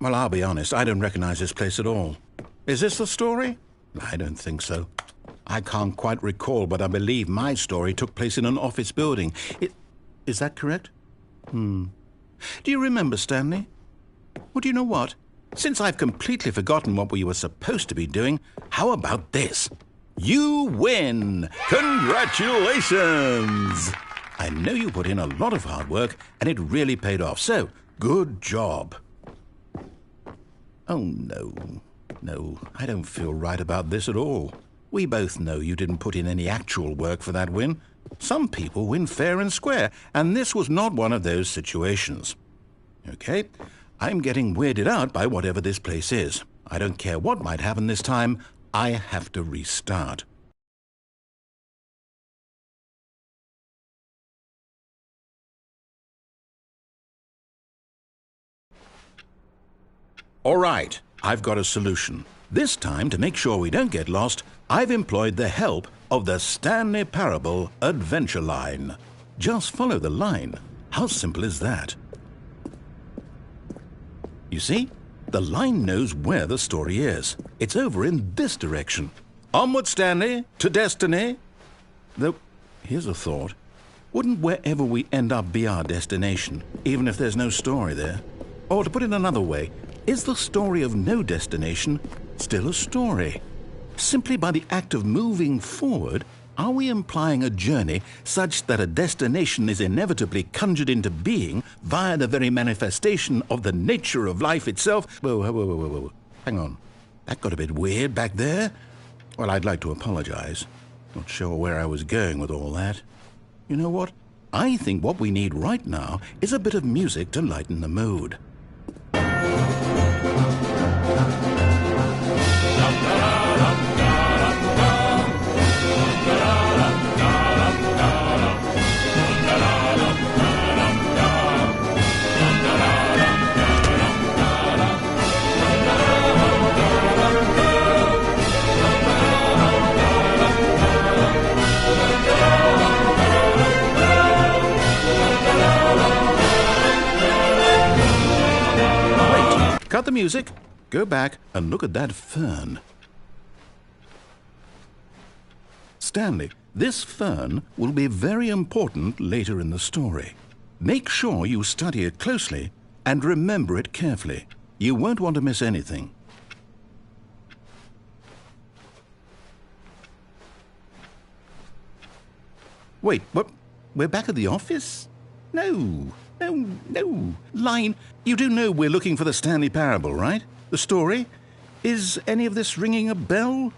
Well, I'll be honest, I don't recognize this place at all. Is this the story? I don't think so. I can't quite recall, but I believe my story took place in an office building. Is that correct? Do you remember, Stanley? Well, do you know what? Since I've completely forgotten what we were supposed to be doing, how about this? You win! Congratulations! I know you put in a lot of hard work, and it really paid off, so good job. Oh, no. No, I don't feel right about this at all. We both know you didn't put in any actual work for that win. Some people win fair and square, and this was not one of those situations. Okay, I'm getting weirded out by whatever this place is. I don't care what might happen this time. I have to restart. All right, I've got a solution. This time, to make sure we don't get lost, I've employed the help of the Stanley Parable Adventure Line. Just follow the line. How simple is that? You see, the line knows where the story is. It's over in this direction. Onward, Stanley, to destiny. Though, here's a thought. Wouldn't wherever we end up be our destination, even if there's no story there? Or to put it another way, is the story of no destination still a story? Simply by the act of moving forward, are we implying a journey such that a destination is inevitably conjured into being via the very manifestation of the nature of life itself? Whoa. Hang on. That got a bit weird back there. Well, I'd like to apologize. Not sure where I was going with all that. You know what? I think what we need right now is a bit of music to lighten the mood. Cut the music, go back and look at that fern. Stanley, this fern will be very important later in the story. Make sure you study it closely and remember it carefully. You won't want to miss anything. Wait, what? We're back at the office? No. Line, you do know we're looking for the Stanley Parable, right? The story? Is any of this ringing a bell?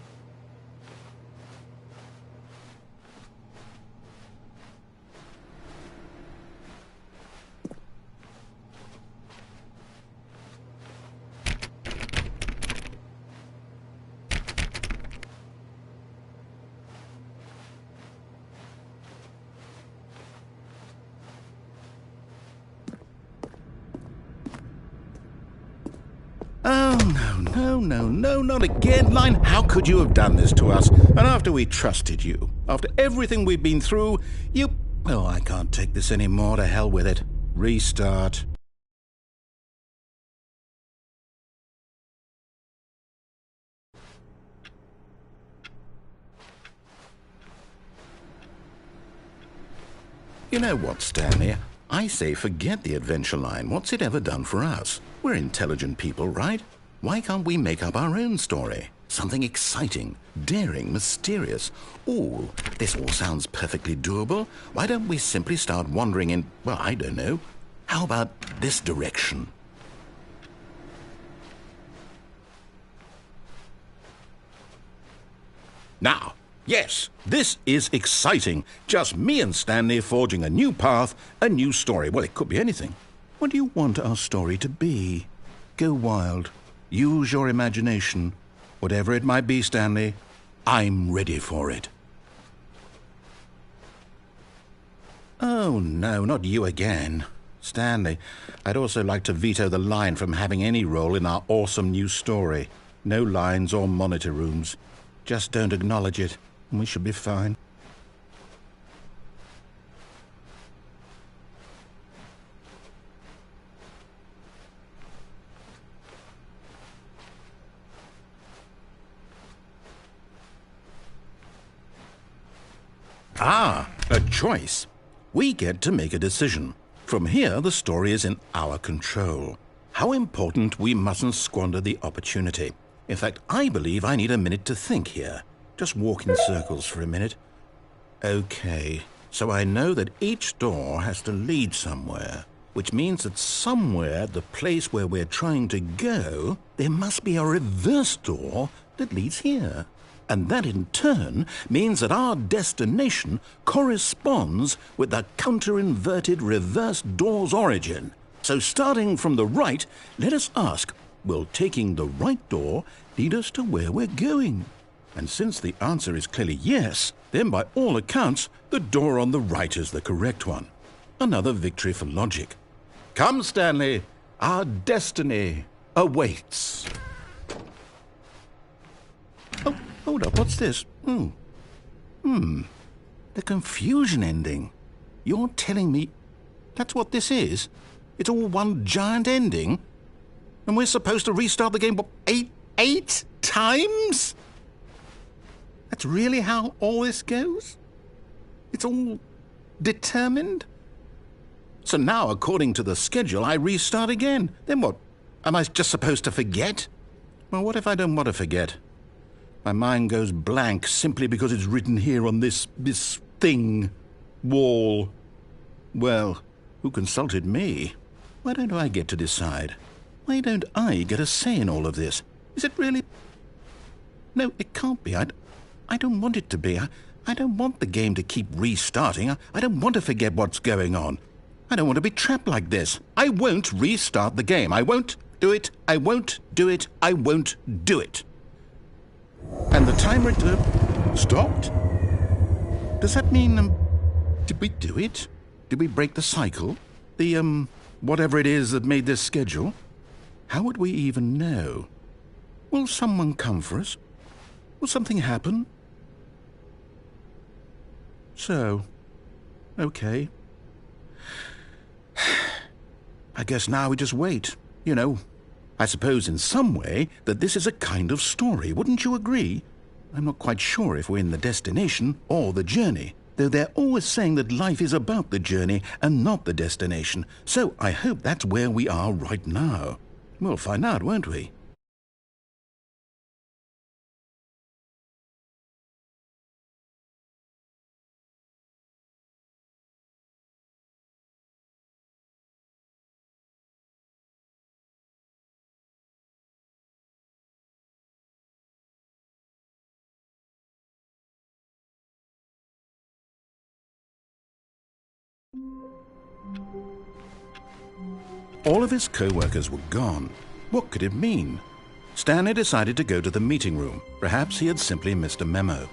Oh, no, not again, Line. How could you have done this to us? And after we trusted you, after everything we've been through, you... Oh, I can't take this anymore. To hell with it. Restart. You know what, Stanley? I say forget the adventure line. What's it ever done for us? We're intelligent people, right? Why can't we make up our own story? Something exciting, daring, mysterious. Ooh, this all sounds perfectly doable. Why don't we simply start wandering in, well, I don't know. How about this direction? Now, yes, this is exciting. Just me and Stanley forging a new path, a new story. Well, it could be anything. What do you want our story to be? Go wild. Use your imagination. Whatever it might be, Stanley, I'm ready for it. Oh, no, not you again. Stanley, I'd also like to veto the line from having any role in our awesome new story. No lines or monitor rooms. Just don't acknowledge it, and we should be fine. Ah, a choice. We get to make a decision. From here, the story is in our control. How important we mustn't squander the opportunity. In fact, I believe I need a minute to think here. Just walk in circles for a minute. Okay, so I know that each door has to lead somewhere, which means that somewhere, the place where we're trying to go, there must be a reverse door that leads here. And that in turn means that our destination corresponds with the counter-inverted reverse door's origin. So starting from the right, let us ask, will taking the right door lead us to where we're going? And since the answer is clearly yes, then by all accounts, the door on the right is the correct one. Another victory for logic. Come, Stanley, our destiny awaits. Oh, hold up, what's this? The confusion ending. You're telling me that's what this is? It's all one giant ending? And we're supposed to restart the game, what, eight times? That's really how all this goes? It's all determined? So now, according to the schedule, I restart again. Then what? Am I just supposed to forget? Well, what if I don't want to forget? My mind goes blank simply because it's written here on this thing, wall. Well, who consulted me? Why don't I get to decide? Why don't I get a say in all of this? Is it really? No, it can't be. I don't want it to be. I don't want the game to keep restarting. I don't want to forget what's going on. I don't want to be trapped like this. I won't restart the game. I won't do it. I won't do it. I won't do it. And the timer stopped? Does that mean, did we do it? Did we break the cycle? The, whatever it is that made this schedule? How would we even know? Will someone come for us? Will something happen? So, okay. I guess now we just wait, you know. I suppose in some way that this is a kind of story, wouldn't you agree? I'm not quite sure if we're in the destination or the journey, though they're always saying that life is about the journey and not the destination, so I hope that's where we are right now. We'll find out, won't we? All of his co-workers were gone. What could it mean? Stanley decided to go to the meeting room. Perhaps he had simply missed a memo.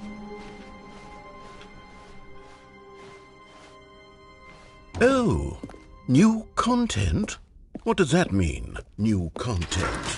Oh, new content? What does that mean, new content?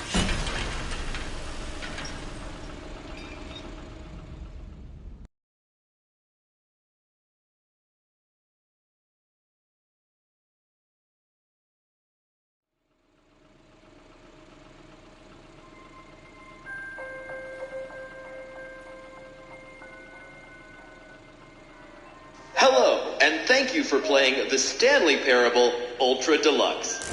Hello, and thank you for playing the Stanley Parable Ultra Deluxe.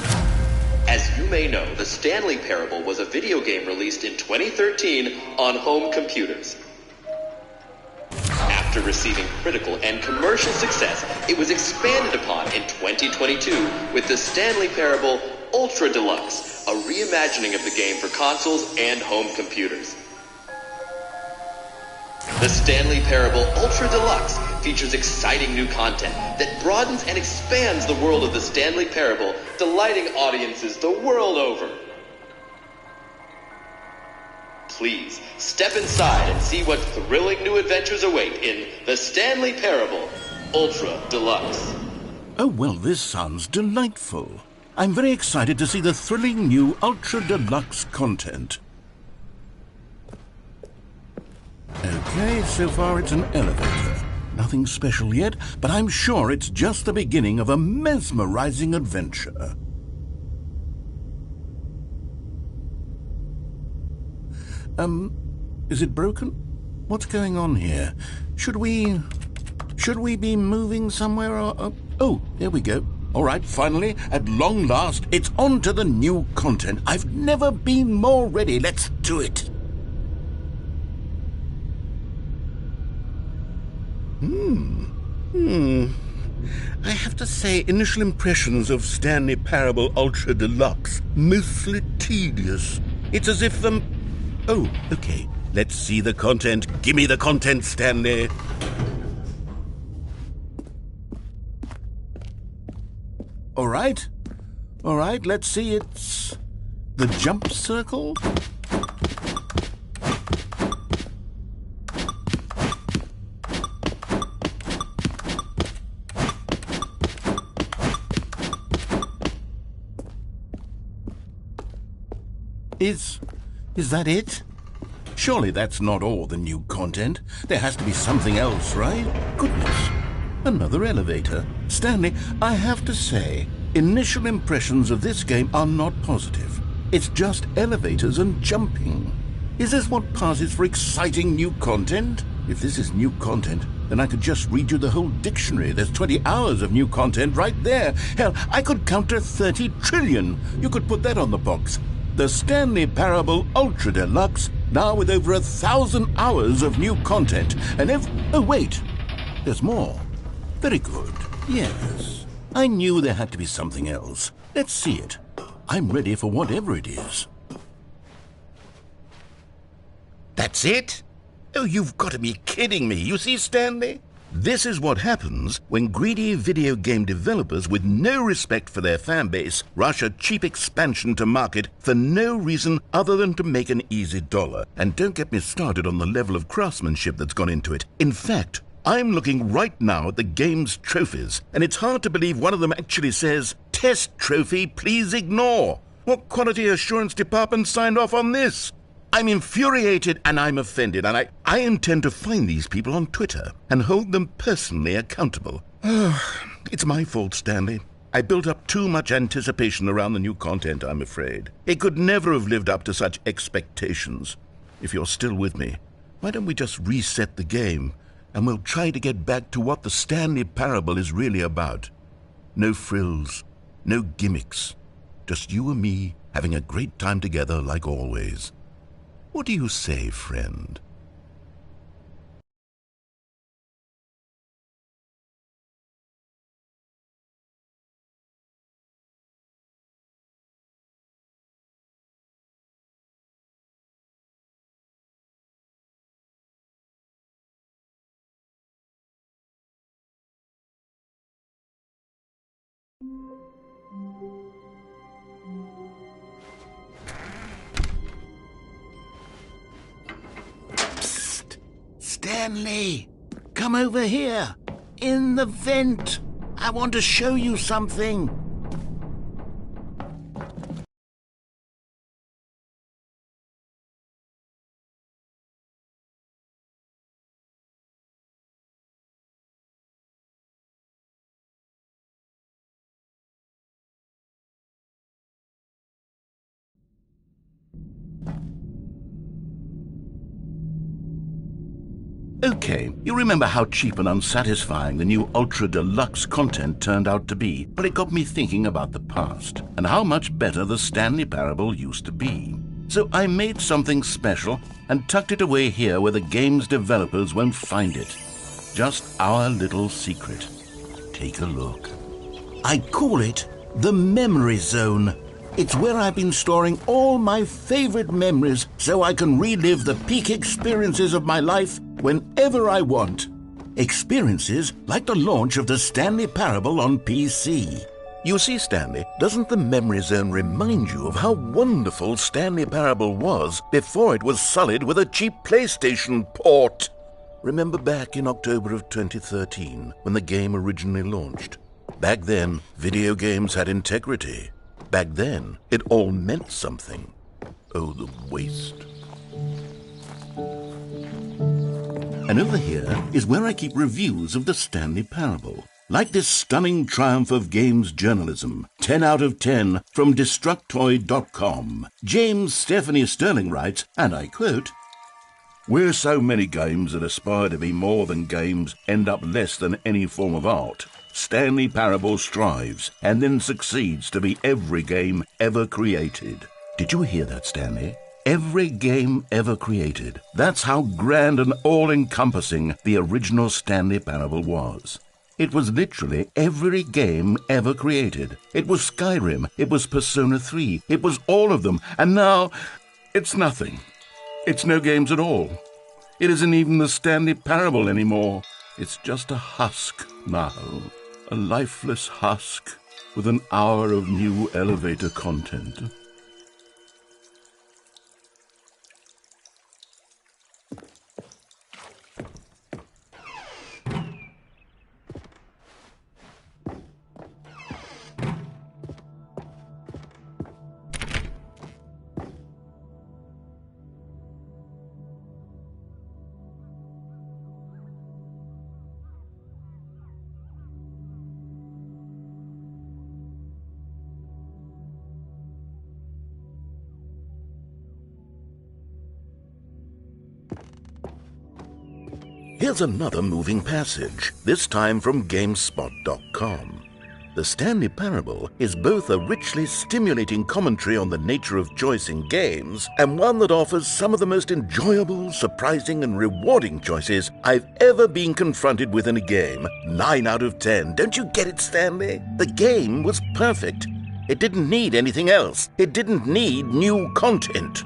As you may know, the Stanley Parable was a video game released in 2013 on home computers. After receiving critical and commercial success, it was expanded upon in 2022 with the Stanley Parable Ultra Deluxe, a reimagining of the game for consoles and home computers. The Stanley Parable Ultra Deluxe features exciting new content that broadens and expands the world of the Stanley Parable, delighting audiences the world over. Please step inside and see what thrilling new adventures await in The Stanley Parable Ultra Deluxe. Oh, well, this sounds delightful. I'm very excited to see the thrilling new Ultra Deluxe content. Okay, so far it's an elevator. Nothing special yet, but I'm sure it's just the beginning of a mesmerizing adventure. Is it broken? What's going on here? Should we be moving somewhere or... Oh, there we go. All right, finally, at long last, it's on to the new content. I've never been more ready. Let's do it. I have to say, initial impressions of Stanley Parable Ultra Deluxe, mostly tedious. It's as if Oh, okay. Let's see the content. Give me the content, Stanley. All right, let's see. It's the jump circle. Is that it? Surely that's not all the new content. There has to be something else, right? Goodness. Another elevator. Stanley, I have to say, initial impressions of this game are not positive. It's just elevators and jumping. Is this what passes for exciting new content? If this is new content, then I could just read you the whole dictionary. There's 20 hours of new content right there. Hell, I could count to 30 trillion. You could put that on the box. The Stanley Parable Ultra Deluxe, now with over 1,000 hours of new content. And oh, wait. There's more. Very good. Yes. I knew there had to be something else. Let's see it. I'm ready for whatever it is. That's it? Oh, you've got to be kidding me. You see, Stanley? This is what happens when greedy video game developers with no respect for their fan base rush a cheap expansion to market for no reason other than to make an easy dollar. And don't get me started on the level of craftsmanship that's gone into it. In fact, I'm looking right now at the game's trophies, and it's hard to believe one of them actually says, "Test trophy, please ignore." What quality assurance department signed off on this? I'm infuriated and I'm offended, and I intend to find these people on Twitter and hold them personally accountable. It's my fault, Stanley. I built up too much anticipation around the new content, I'm afraid. It could never have lived up to such expectations. If you're still with me, why don't we just reset the game, and we'll try to get back to what the Stanley Parable is really about. No frills, no gimmicks. Just you and me having a great time together like always. What do you say, friend? Stanley, come over here. In the vent. I want to show you something. Okay, you remember how cheap and unsatisfying the new Ultra Deluxe content turned out to be, but it got me thinking about the past and how much better the Stanley Parable used to be. So I made something special and tucked it away here where the game's developers won't find it. Just our little secret. Take a look. I call it the Memory Zone. It's where I've been storing all my favorite memories so I can relive the peak experiences of my life whenever I want. Experiences like the launch of the Stanley Parable on PC. You see, Stanley, doesn't the Memory Zone remind you of how wonderful Stanley Parable was before it was sullied with a cheap PlayStation port? Remember back in October of 2013, when the game originally launched? Back then, video games had integrity. Back then, it all meant something. Oh, the waste. And over here is where I keep reviews of the Stanley Parable. Like this stunning triumph of games journalism, 10 out of 10 from Destructoid.com. James Stephanie Sterling writes, and I quote, "Where so many games that aspire to be more than games end up less than any form of art, Stanley Parable strives and then succeeds to be every game ever created." Did you hear that, Stanley? Every game ever created. That's how grand and all-encompassing the original Stanley Parable was. It was literally every game ever created. It was Skyrim, it was Persona 3, it was all of them, and now it's nothing. It's no games at all. It isn't even the Stanley Parable anymore. It's just a husk now, a lifeless husk with an hour of new elevator content. Here's another moving passage, this time from GameSpot.com. The Stanley Parable is both a richly stimulating commentary on the nature of choice in games and one that offers some of the most enjoyable, surprising, and rewarding choices I've ever been confronted with in a game. 9 out of 10. Don't you get it, Stanley? The game was perfect. It didn't need anything else. It didn't need new content.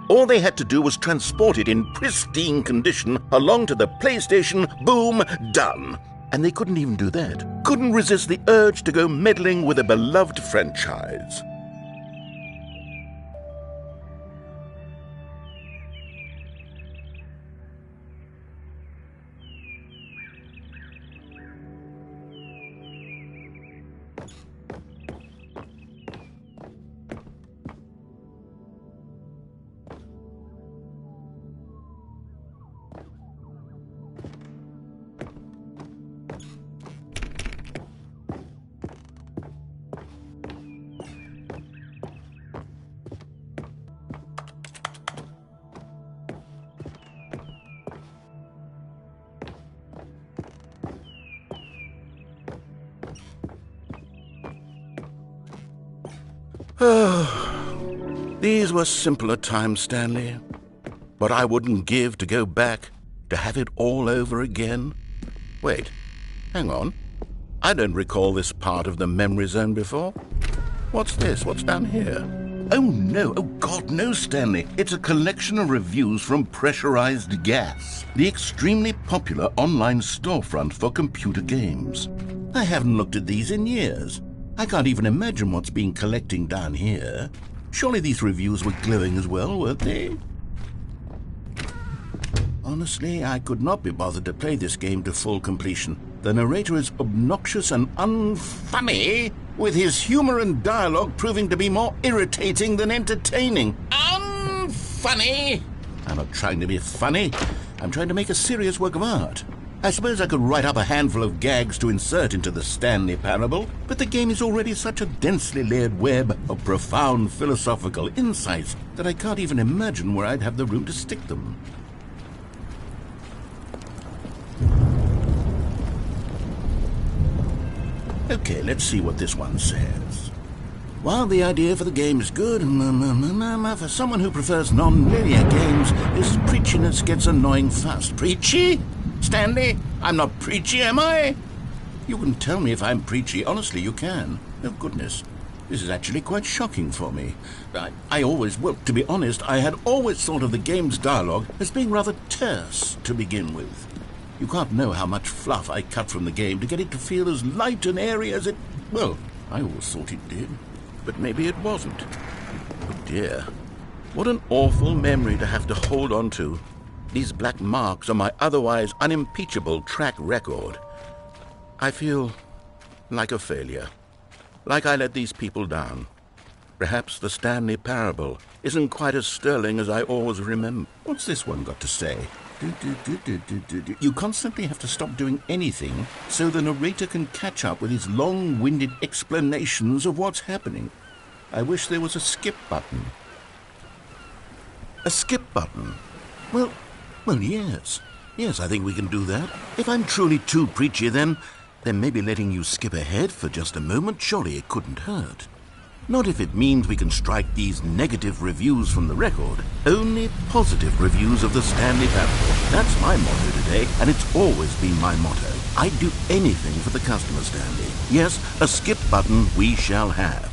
All they had to do was transport it in pristine condition along to the PlayStation, boom, done. And they couldn't even do that. Couldn't resist the urge to go meddling with a beloved franchise. These were simpler times, Stanley. But I wouldn't give to go back, to have it all over again. Wait, hang on. I don't recall this part of the memory zone before. What's this? What's down here? Oh no, oh God, no, Stanley. It's a collection of reviews from Pressurized Gas, the extremely popular online storefront for computer games. I haven't looked at these in years. I can't even imagine what's been collecting down here. Surely these reviews were glowing as well, weren't they? Honestly, I could not be bothered to play this game to full completion. The narrator is obnoxious and unfunny, with his humor and dialogue proving to be more irritating than entertaining. Unfunny! I'm not trying to be funny. I'm trying to make a serious work of art. I suppose I could write up a handful of gags to insert into the Stanley Parable, but the game is already such a densely layered web of profound philosophical insights that I can't even imagine where I'd have the room to stick them. Okay, let's see what this one says. While the idea for the game is good, for someone who prefers non-linear games, this preachiness gets annoying fast. Preachy? Stanley, I'm not preachy, am I? You can tell me if I'm preachy. Honestly, you can. Oh, goodness. This is actually quite shocking for me. Well, to be honest, I had always thought of the game's dialogue as being rather terse to begin with. You can't know how much fluff I cut from the game to get it to feel as light and airy as it... Well, I always thought it did, but maybe it wasn't. Oh dear. What an awful memory to have to hold on to. These black marks on my otherwise unimpeachable track record. I feel like a failure. Like I let these people down. Perhaps the Stanley Parable isn't quite as sterling as I always remember. What's this one got to say? You constantly have to stop doing anything so the narrator can catch up with his long-winded explanations of what's happening. I wish there was a skip button. A skip button? Well, yes. Yes, I think we can do that. If I'm truly too preachy, then maybe letting you skip ahead for just a moment, surely it couldn't hurt. Not if it means we can strike these negative reviews from the record. Only positive reviews of the Stanley Parable. That's my motto today, and it's always been my motto. I'd do anything for the customer, Stanley. Yes, a skip button we shall have.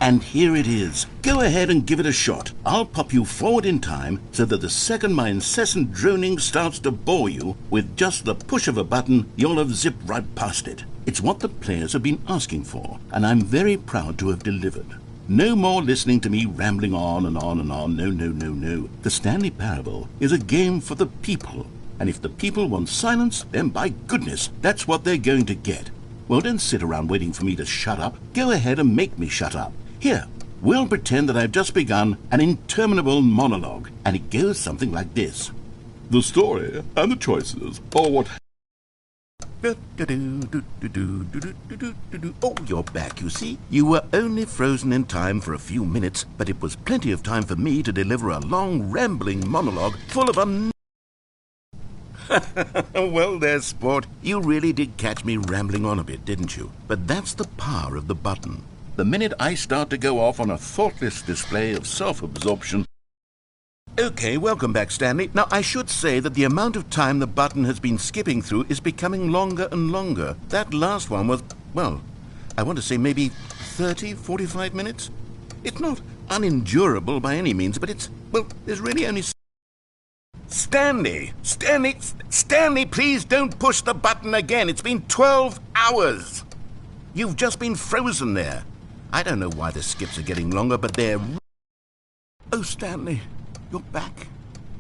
And here it is. Go ahead and give it a shot. I'll pop you forward in time so that the second my incessant droning starts to bore you, with just the push of a button, you'll have zipped right past it. It's what the players have been asking for, and I'm very proud to have delivered. No more listening to me rambling on and on and on. No. The Stanley Parable is a game for the people, and if the people want silence, then by goodness, that's what they're going to get. Well, don't sit around waiting for me to shut up. Go ahead and make me shut up. Here, we'll pretend that I've just begun an interminable monologue, and it goes something like this. The story and the choices are what... Oh, you're back, you see. You were only frozen in time for a few minutes, but it was plenty of time for me to deliver a long, rambling monologue full of Well, there, sport. You really did catch me rambling on a bit, didn't you? But that's the power of the button. The minute I start to go off on a thoughtless display of self-absorption... Okay, welcome back, Stanley. Now, I should say that the amount of time the button has been skipping through is becoming longer and longer. That last one was, well, I want to say maybe 30, 45 minutes? It's not unendurable by any means, but it's, well, there's really only... Stanley, please don't push the button again. It's been 12 hours. You've just been frozen there. I don't know why the skips are getting longer, but they're... Oh, Stanley, you're back.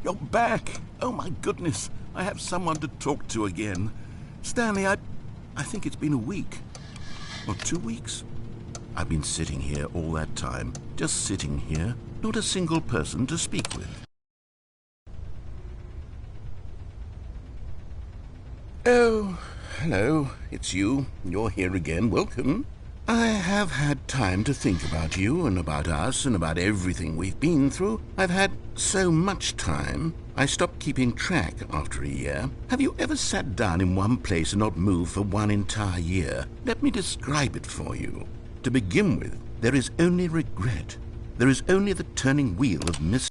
You're back. Oh, my goodness. I have someone to talk to again. Stanley, I think it's been a week. Or 2 weeks. I've been sitting here all that time. Just sitting here. Not a single person to speak with. Oh, hello. It's you. You're here again. Welcome. I have had time to think about you and about us and about everything we've been through. I've had so much time. I stopped keeping track after a year. Have you ever sat down in one place and not moved for one entire year? Let me describe it for you. To begin with, there is only regret. There is only the turning wheel of misery.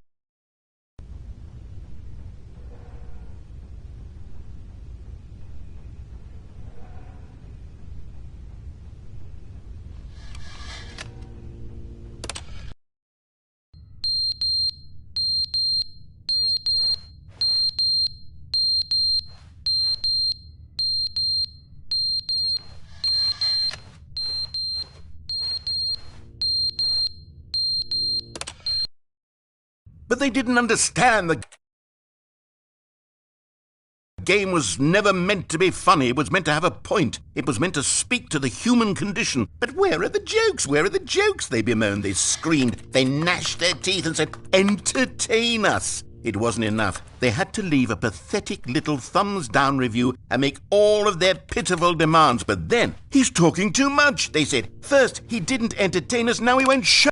But they didn't understand the game was never meant to be funny. It was meant to have a point. It was meant to speak to the human condition. But where are the jokes? Where are the jokes? They bemoaned, they screamed, they gnashed their teeth and said, entertain us. It wasn't enough. They had to leave a pathetic little thumbs-down review and make all of their pitiful demands. But then, he's talking too much, they said. First, he didn't entertain us, now he won't show.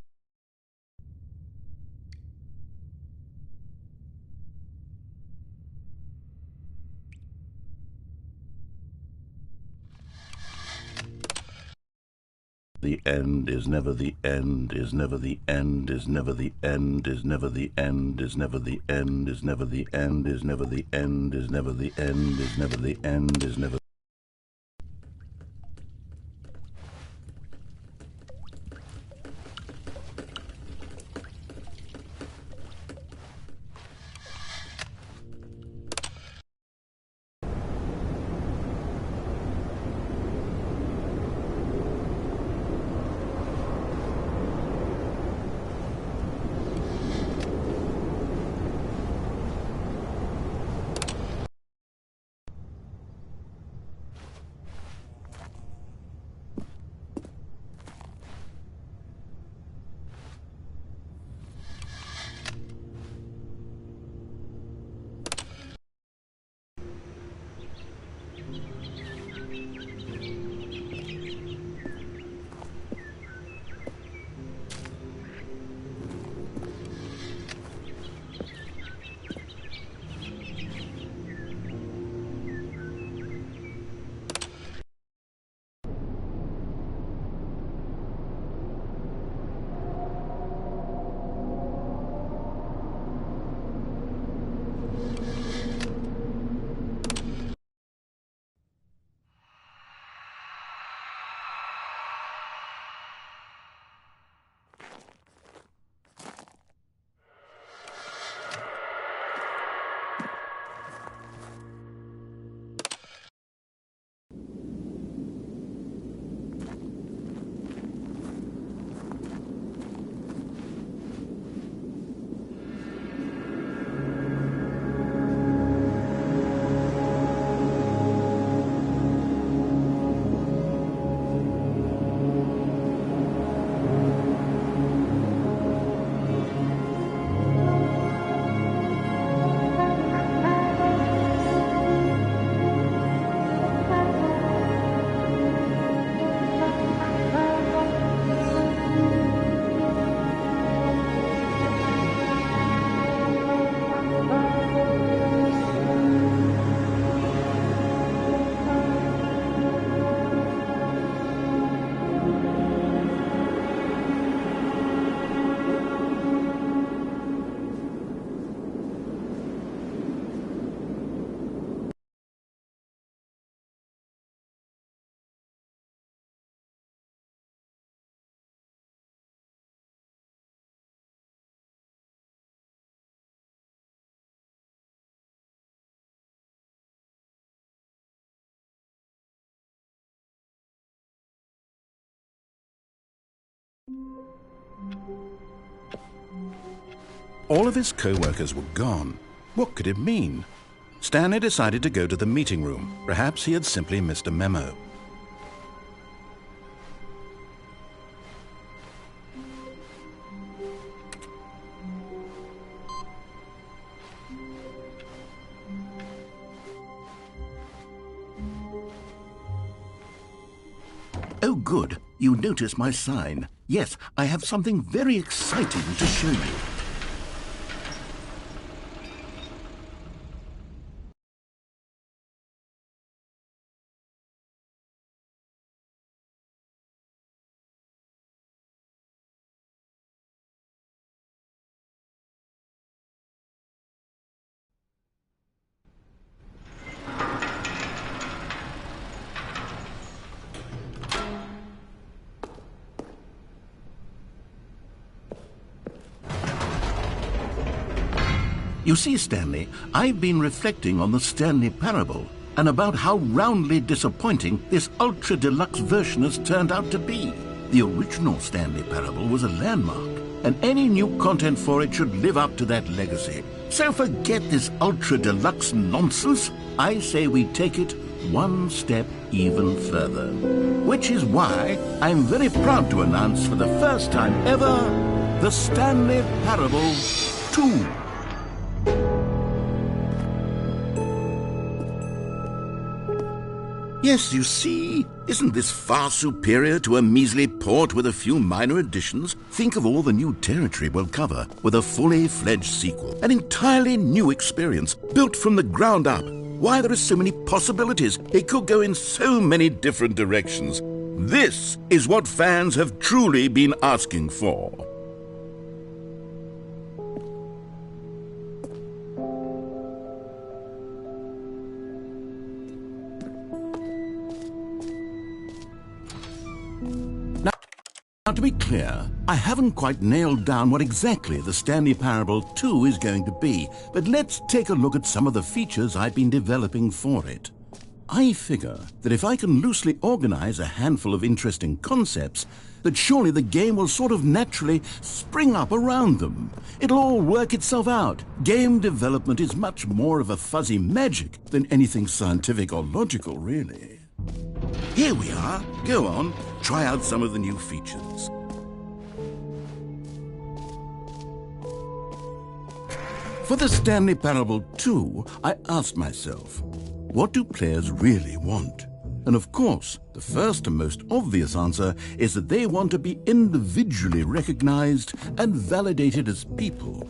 The end is never the end, is never the end, is never the end, is never the end, is never the end, is never the end, is never the end, is never the end, is never the end, is never... All of his co-workers were gone. What could it mean? Stanley decided to go to the meeting room. Perhaps he had simply missed a memo. Oh, good. You notice my sign. Yes, I have something very exciting to show you. You see, Stanley, I've been reflecting on the Stanley Parable and about how roundly disappointing this ultra-deluxe version has turned out to be. The original Stanley Parable was a landmark, and any new content for it should live up to that legacy. So forget this ultra-deluxe nonsense. I say we take it one step even further. Which is why I'm very proud to announce for the first time ever, the Stanley Parable 2. Yes, you see, isn't this far superior to a measly port with a few minor additions? Think of all the new territory we'll cover with a fully fledged sequel. An entirely new experience, built from the ground up. Why, there are so many possibilities. It could go in so many different directions. This is what fans have truly been asking for. Now, to be clear, I haven't quite nailed down what exactly the Stanley Parable 2 is going to be, but let's take a look at some of the features I've been developing for it. I figure that if I can loosely organize a handful of interesting concepts, that surely the game will sort of naturally spring up around them. It'll all work itself out. Game development is much more of a fuzzy magic than anything scientific or logical, really. Here we are. Go on, try out some of the new features. For the Stanley Parable 2, I asked myself, what do players really want? And of course, the first and most obvious answer is that they want to be individually recognized and validated as people.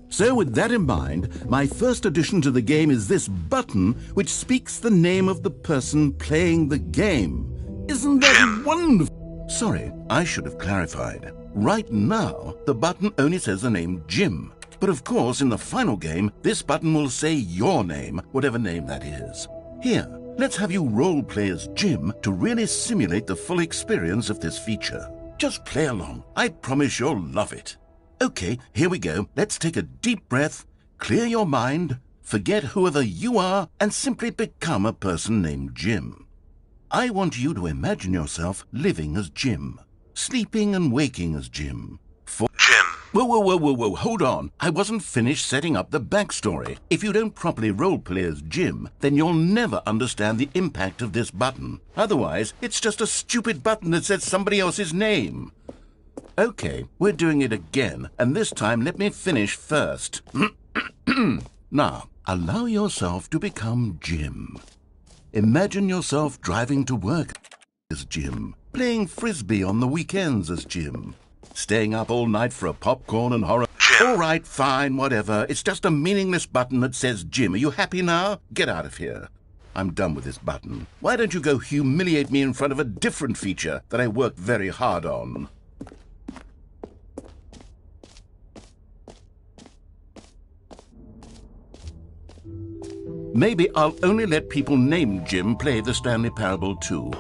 So with that in mind, my first addition to the game is this button which speaks the name of the person playing the game. Isn't that wonderful? Sorry, I should have clarified. Right now, the button only says the name Jim. But of course, in the final game, this button will say your name, whatever name that is. Here, let's have you role-play as Jim to really simulate the full experience of this feature. Just play along. I promise you'll love it. Okay, here we go. Let's take a deep breath, clear your mind, forget whoever you are, and simply become a person named Jim. I want you to imagine yourself living as Jim, sleeping and waking as Jim. Jim. Whoa, hold on. I wasn't finished setting up the backstory. If you don't properly roleplay as Jim, then you'll never understand the impact of this button. Otherwise, it's just a stupid button that says somebody else's name. Okay, we're doing it again, and this time let me finish first. Now, allow yourself to become Jim. Imagine yourself driving to work as Jim, playing frisbee on the weekends as Jim, staying up all night for a popcorn and horror. All right, fine, whatever. It's just a meaningless button that says Jim. Are you happy now? Get out of here. I'm done with this button. Why don't you go humiliate me in front of a different feature that I worked very hard on? Maybe I'll only let people named Jim play the Stanley Parable 2.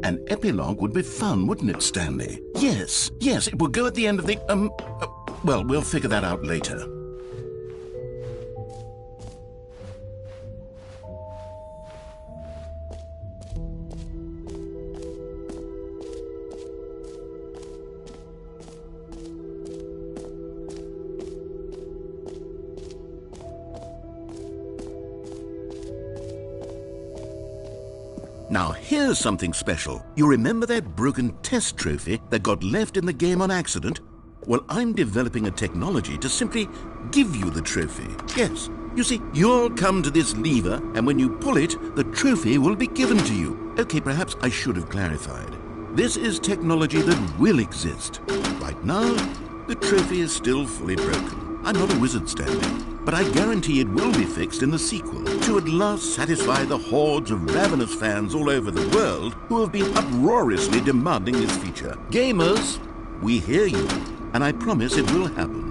An epilogue would be fun, wouldn't it, Stanley? Yes, it will go at the end of the, well, we'll figure that out later. Now here's something special. You remember that broken test trophy that got left in the game on accident? Well, I'm developing a technology to simply give you the trophy. Yes. You see, you'll come to this lever, and when you pull it, the trophy will be given to you. Okay, perhaps I should have clarified. This is technology that will exist. Right now, the trophy is still fully broken. I'm not a wizard, Stanley, but I guarantee it will be fixed in the sequel to at last satisfy the hordes of ravenous fans all over the world who have been uproariously demanding this feature. Gamers, we hear you, and I promise it will happen.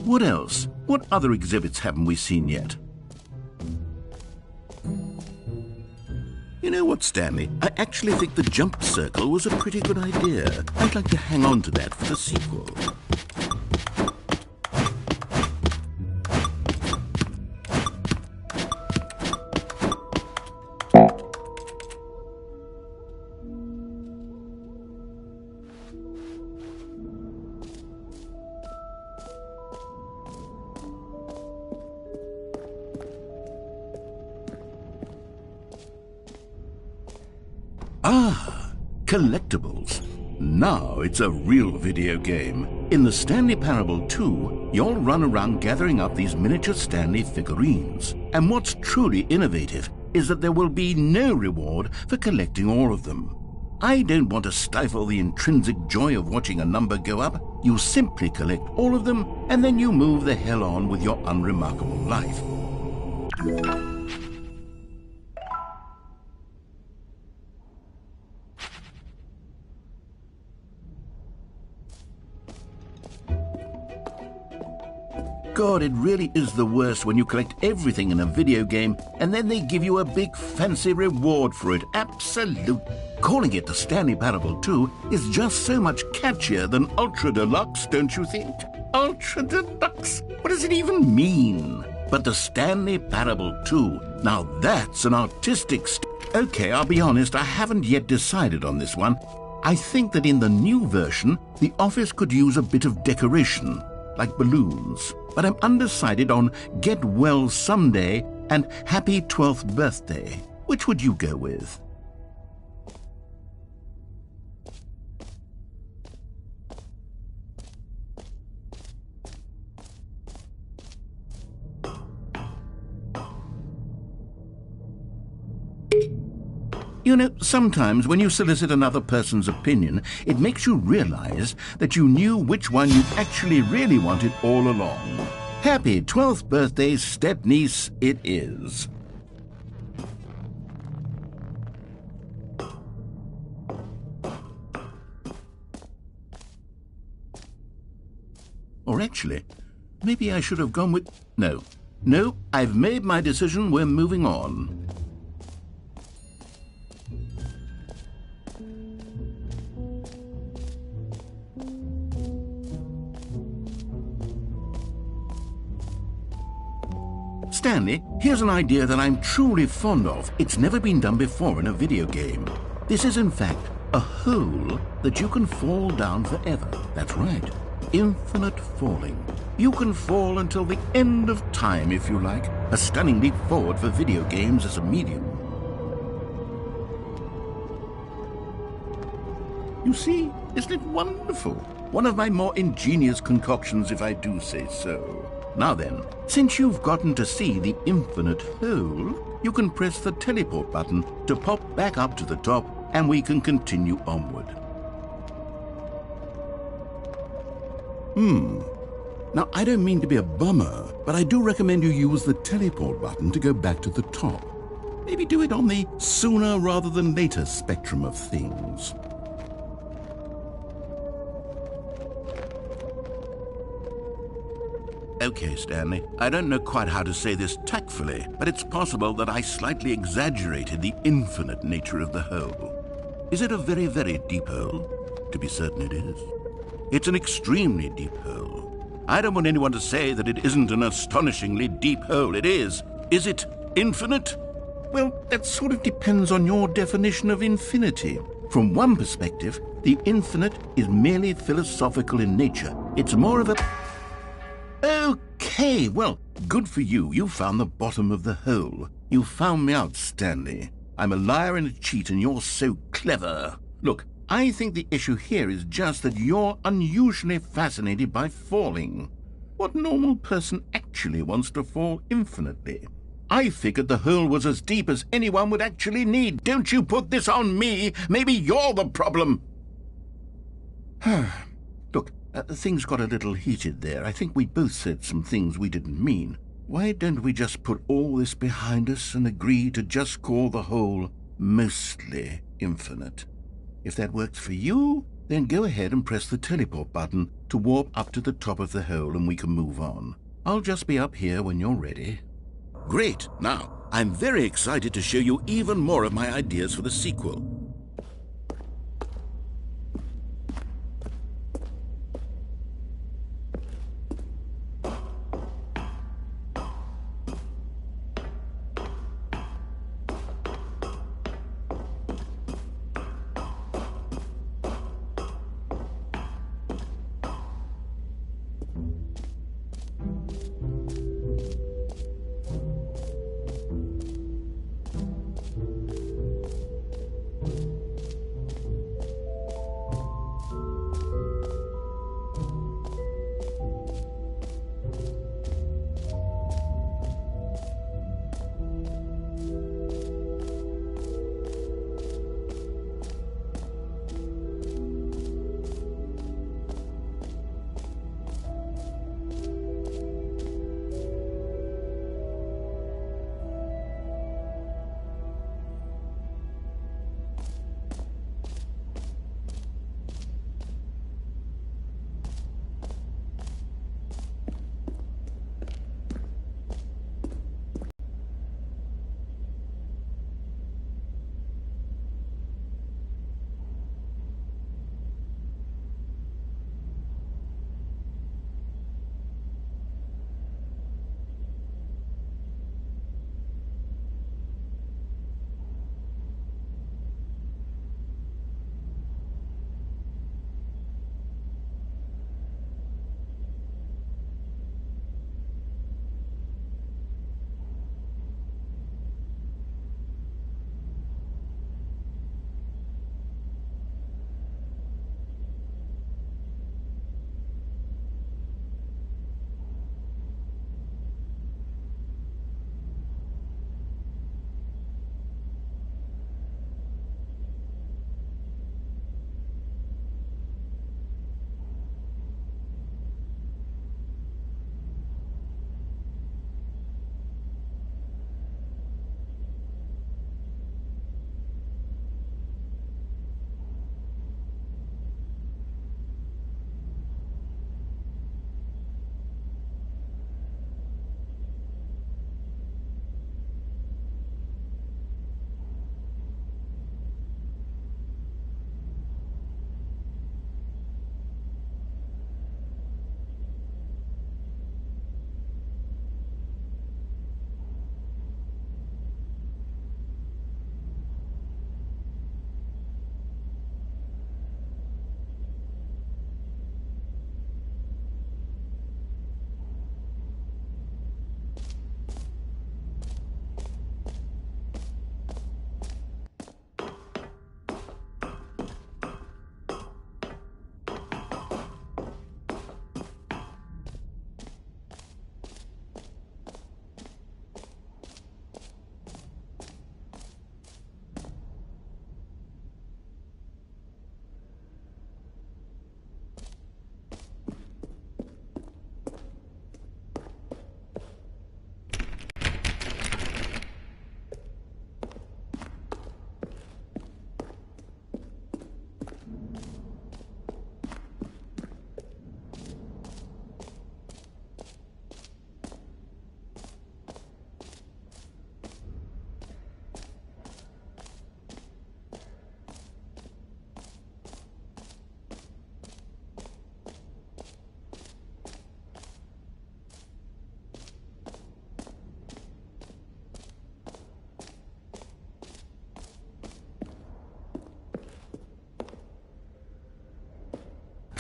What else? What other exhibits haven't we seen yet? You know what, Stanley? I actually think the jump circle was a pretty good idea. I'd like to hang on to that for the sequel. Ah, collectibles. Now it's a real video game. In the Stanley Parable 2, you'll run around gathering up these miniature Stanley figurines. And what's truly innovative is that there will be no reward for collecting all of them. I don't want to stifle the intrinsic joy of watching a number go up. You simply collect all of them, and then you move the hell on with your unremarkable life. God, it really is the worst when you collect everything in a video game and then they give you a big fancy reward for it. Absolute. Calling it the Stanley Parable 2 is just so much catchier than Ultra Deluxe, don't you think? Ultra Deluxe? What does it even mean? But the Stanley Parable 2, now that's an artistic Okay, I'll be honest, I haven't yet decided on this one. I think that in the new version, the office could use a bit of decoration, like balloons. But I'm undecided on Get Well Someday and Happy 12th Birthday. Which would you go with? You know, sometimes when you solicit another person's opinion, it makes you realize that you knew which one you actually really wanted all along. Happy 12th birthday, step-niece, it is. Or actually, maybe I should have gone with... No, I've made my decision, we're moving on. Stanley, here's an idea that I'm truly fond of. It's never been done before in a video game. This is, in fact, a hole that you can fall down forever. That's right. Infinite falling. You can fall until the end of time, if you like. A stunning leap forward for video games as a medium. You see, isn't it wonderful? One of my more ingenious concoctions, if I do say so. Now then, since you've gotten to see the infinite hole, you can press the teleport button to pop back up to the top, and we can continue onward. Now, I don't mean to be a bummer, but I do recommend you use the teleport button to go back to the top. Maybe do it on the sooner rather than later spectrum of things. Okay, Stanley, I don't know quite how to say this tactfully, but it's possible that I slightly exaggerated the infinite nature of the hole. Is it a very, very deep hole? To be certain it is. It's an extremely deep hole. I don't want anyone to say that it isn't an astonishingly deep hole. It is. Is it infinite? Well, that sort of depends on your definition of infinity. From one perspective, the infinite is merely philosophical in nature. It's more of a... Okay, well, good for you. You found the bottom of the hole. You found me out, Stanley. I'm a liar and a cheat, and you're so clever. Look, I think the issue here is just that you're unusually fascinated by falling. What normal person actually wants to fall infinitely? I figured the hole was as deep as anyone would actually need. Don't you put this on me. Maybe you're the problem. Look, things got a little heated there. I think we both said some things we didn't mean. Why don't we just put all this behind us and agree to just call the hole mostly infinite? If that works for you, then go ahead and press the teleport button to warp up to the top of the hole and we can move on. I'll just be up here when you're ready. Great. Now, I'm very excited to show you even more of my ideas for the sequel.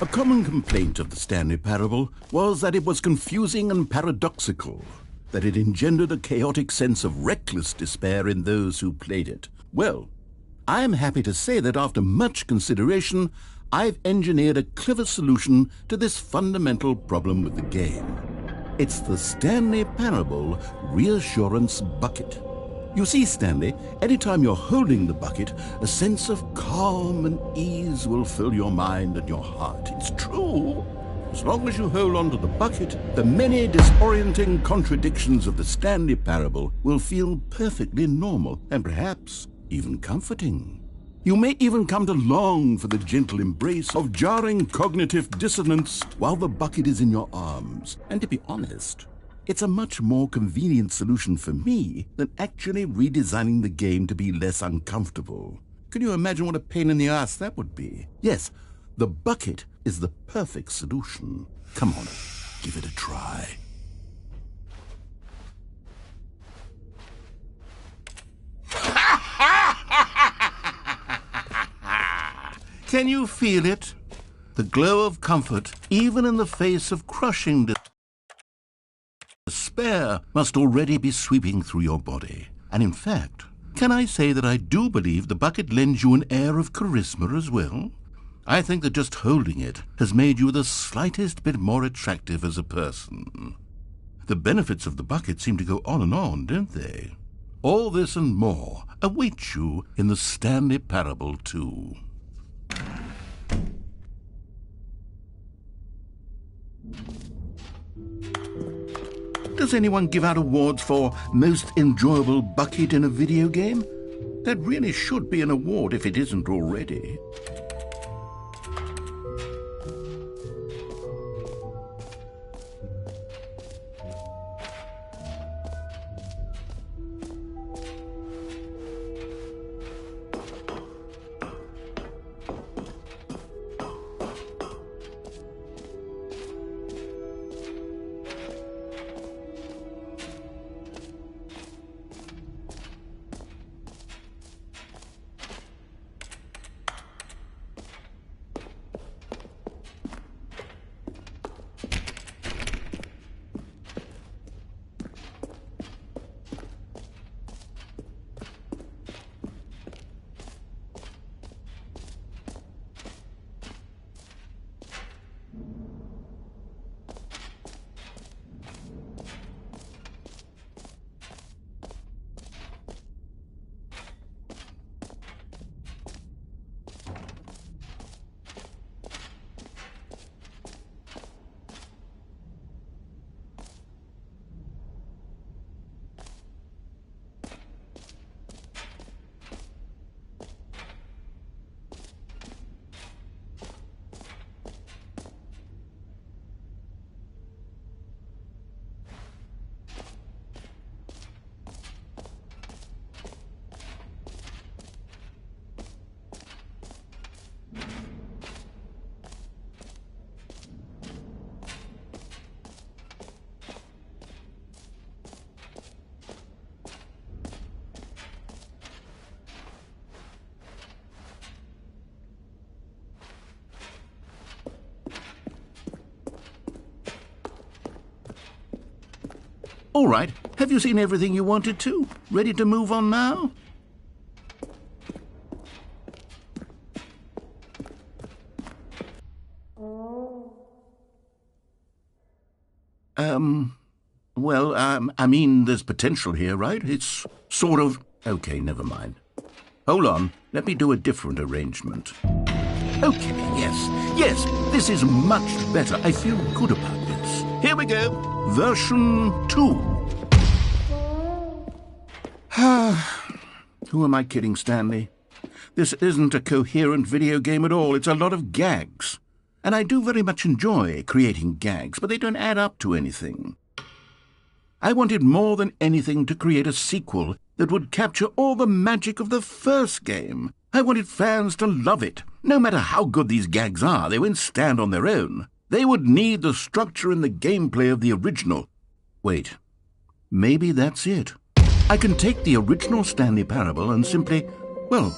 A common complaint of the Stanley Parable was that it was confusing and paradoxical, that it engendered a chaotic sense of reckless despair in those who played it. Well, I am happy to say that after much consideration, I've engineered a clever solution to this fundamental problem with the game. It's the Stanley Parable Reassurance Bucket. You see, Stanley, anytime you're holding the bucket, a sense of calm and ease will fill your mind and your heart. It's true. As long as you hold on to the bucket, the many disorienting contradictions of the Stanley Parable will feel perfectly normal and perhaps even comforting. You may even come to long for the gentle embrace of jarring cognitive dissonance while the bucket is in your arms. And to be honest, it's a much more convenient solution for me than actually redesigning the game to be less uncomfortable. Can you imagine what a pain in the ass that would be? Yes, the bucket is the perfect solution. Come on, give it a try. Can you feel it? The glow of comfort, even in the face of crushing despair, must already be sweeping through your body. And in fact, can I say that I do believe the bucket lends you an air of charisma as well? I think that just holding it has made you the slightest bit more attractive as a person. The benefits of the bucket seem to go on, don't they? All this and more await you in the Stanley Parable 2. Does anyone give out awards for most enjoyable bucket in a video game? That really should be an award if it isn't already. All right, have you seen everything you wanted to? Ready to move on now? I mean, there's potential here, right? It's sort of... Okay, never mind. Hold on, let me do a different arrangement. Okay, yes, this is much better. I feel good about this. Here we go. Version 2. Who am I kidding, Stanley? This isn't a coherent video game at all. It's a lot of gags. And I do very much enjoy creating gags, but they don't add up to anything. I wanted more than anything to create a sequel that would capture all the magic of the first game. I wanted fans to love it. No matter how good these gags are, they won't stand on their own. They would need the structure and the gameplay of the original. Wait, maybe that's it. I can take the original Stanley Parable and simply, well,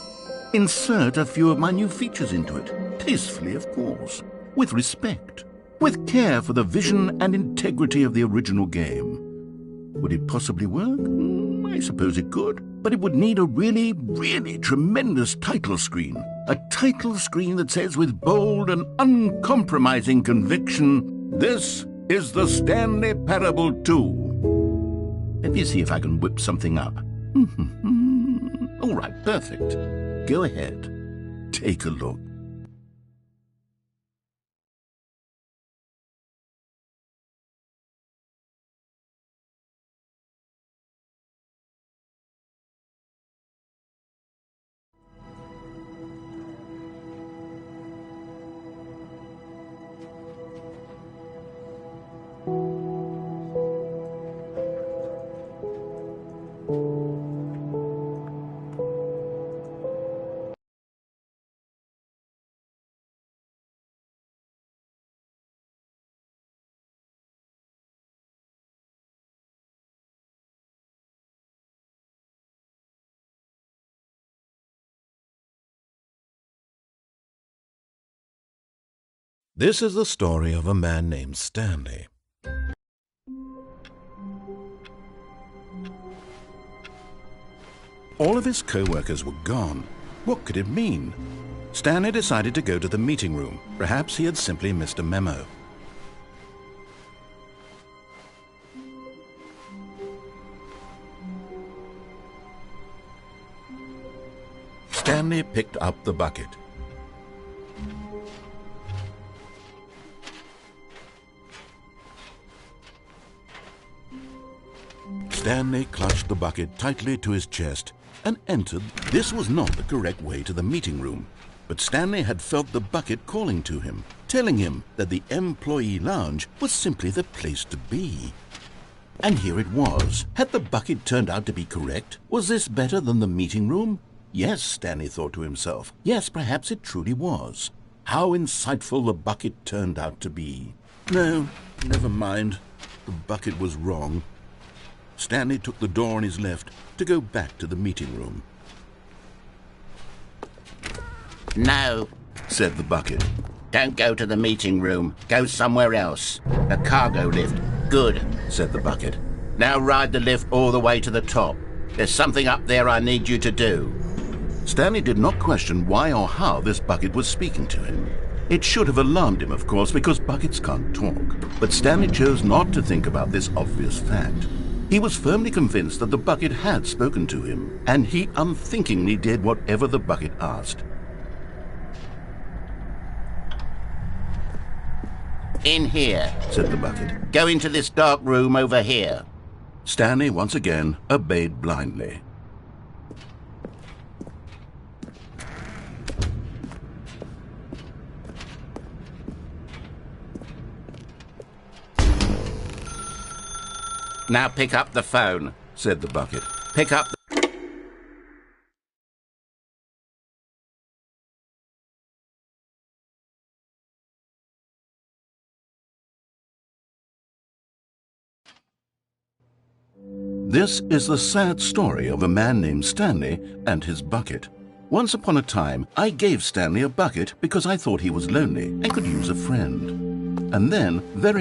insert a few of my new features into it. Tastefully, of course. with respect, with care for the vision and integrity of the original game. Would it possibly work? I suppose it could, but it would need a really, really tremendous title screen. A title screen that says with bold and uncompromising conviction, "This is the Stanley Parable 2. Let me see if I can whip something up. All right, perfect. Go ahead. Take a look. This is the story of a man named Stanley. All of his co-workers were gone. What could it mean? Stanley decided to go to the meeting room. Perhaps he had simply missed a memo. Stanley picked up the bucket. Stanley clutched the bucket tightly to his chest and entered. This was not the correct way to the meeting room, but Stanley had felt the bucket calling to him, telling him that the employee lounge was simply the place to be. And here it was. Had the bucket turned out to be correct? Was this better than the meeting room? Yes, Stanley thought to himself. Yes, perhaps it truly was. How insightful the bucket turned out to be. No, never mind. The bucket was wrong. Stanley took the door on his left to go back to the meeting room. No, said the bucket. don't go to the meeting room. Go somewhere else. A cargo lift. Good, Said the bucket. now ride the lift all the way to the top. There's something up there I need you to do. Stanley did not question why or how this bucket was speaking to him. It should have alarmed him, of course, because buckets can't talk. But Stanley chose not to think about this obvious fact. He was firmly convinced that the bucket had spoken to him, and he unthinkingly did whatever the bucket asked. In here. Said the bucket. Go into this dark room over here. Stanley once again obeyed blindly. Now pick up the phone. Said the bucket. Pick up the... This is the sad story of a man named Stanley and his bucket. Once upon a time, I gave Stanley a bucket because I thought he was lonely and could use a friend. And then, very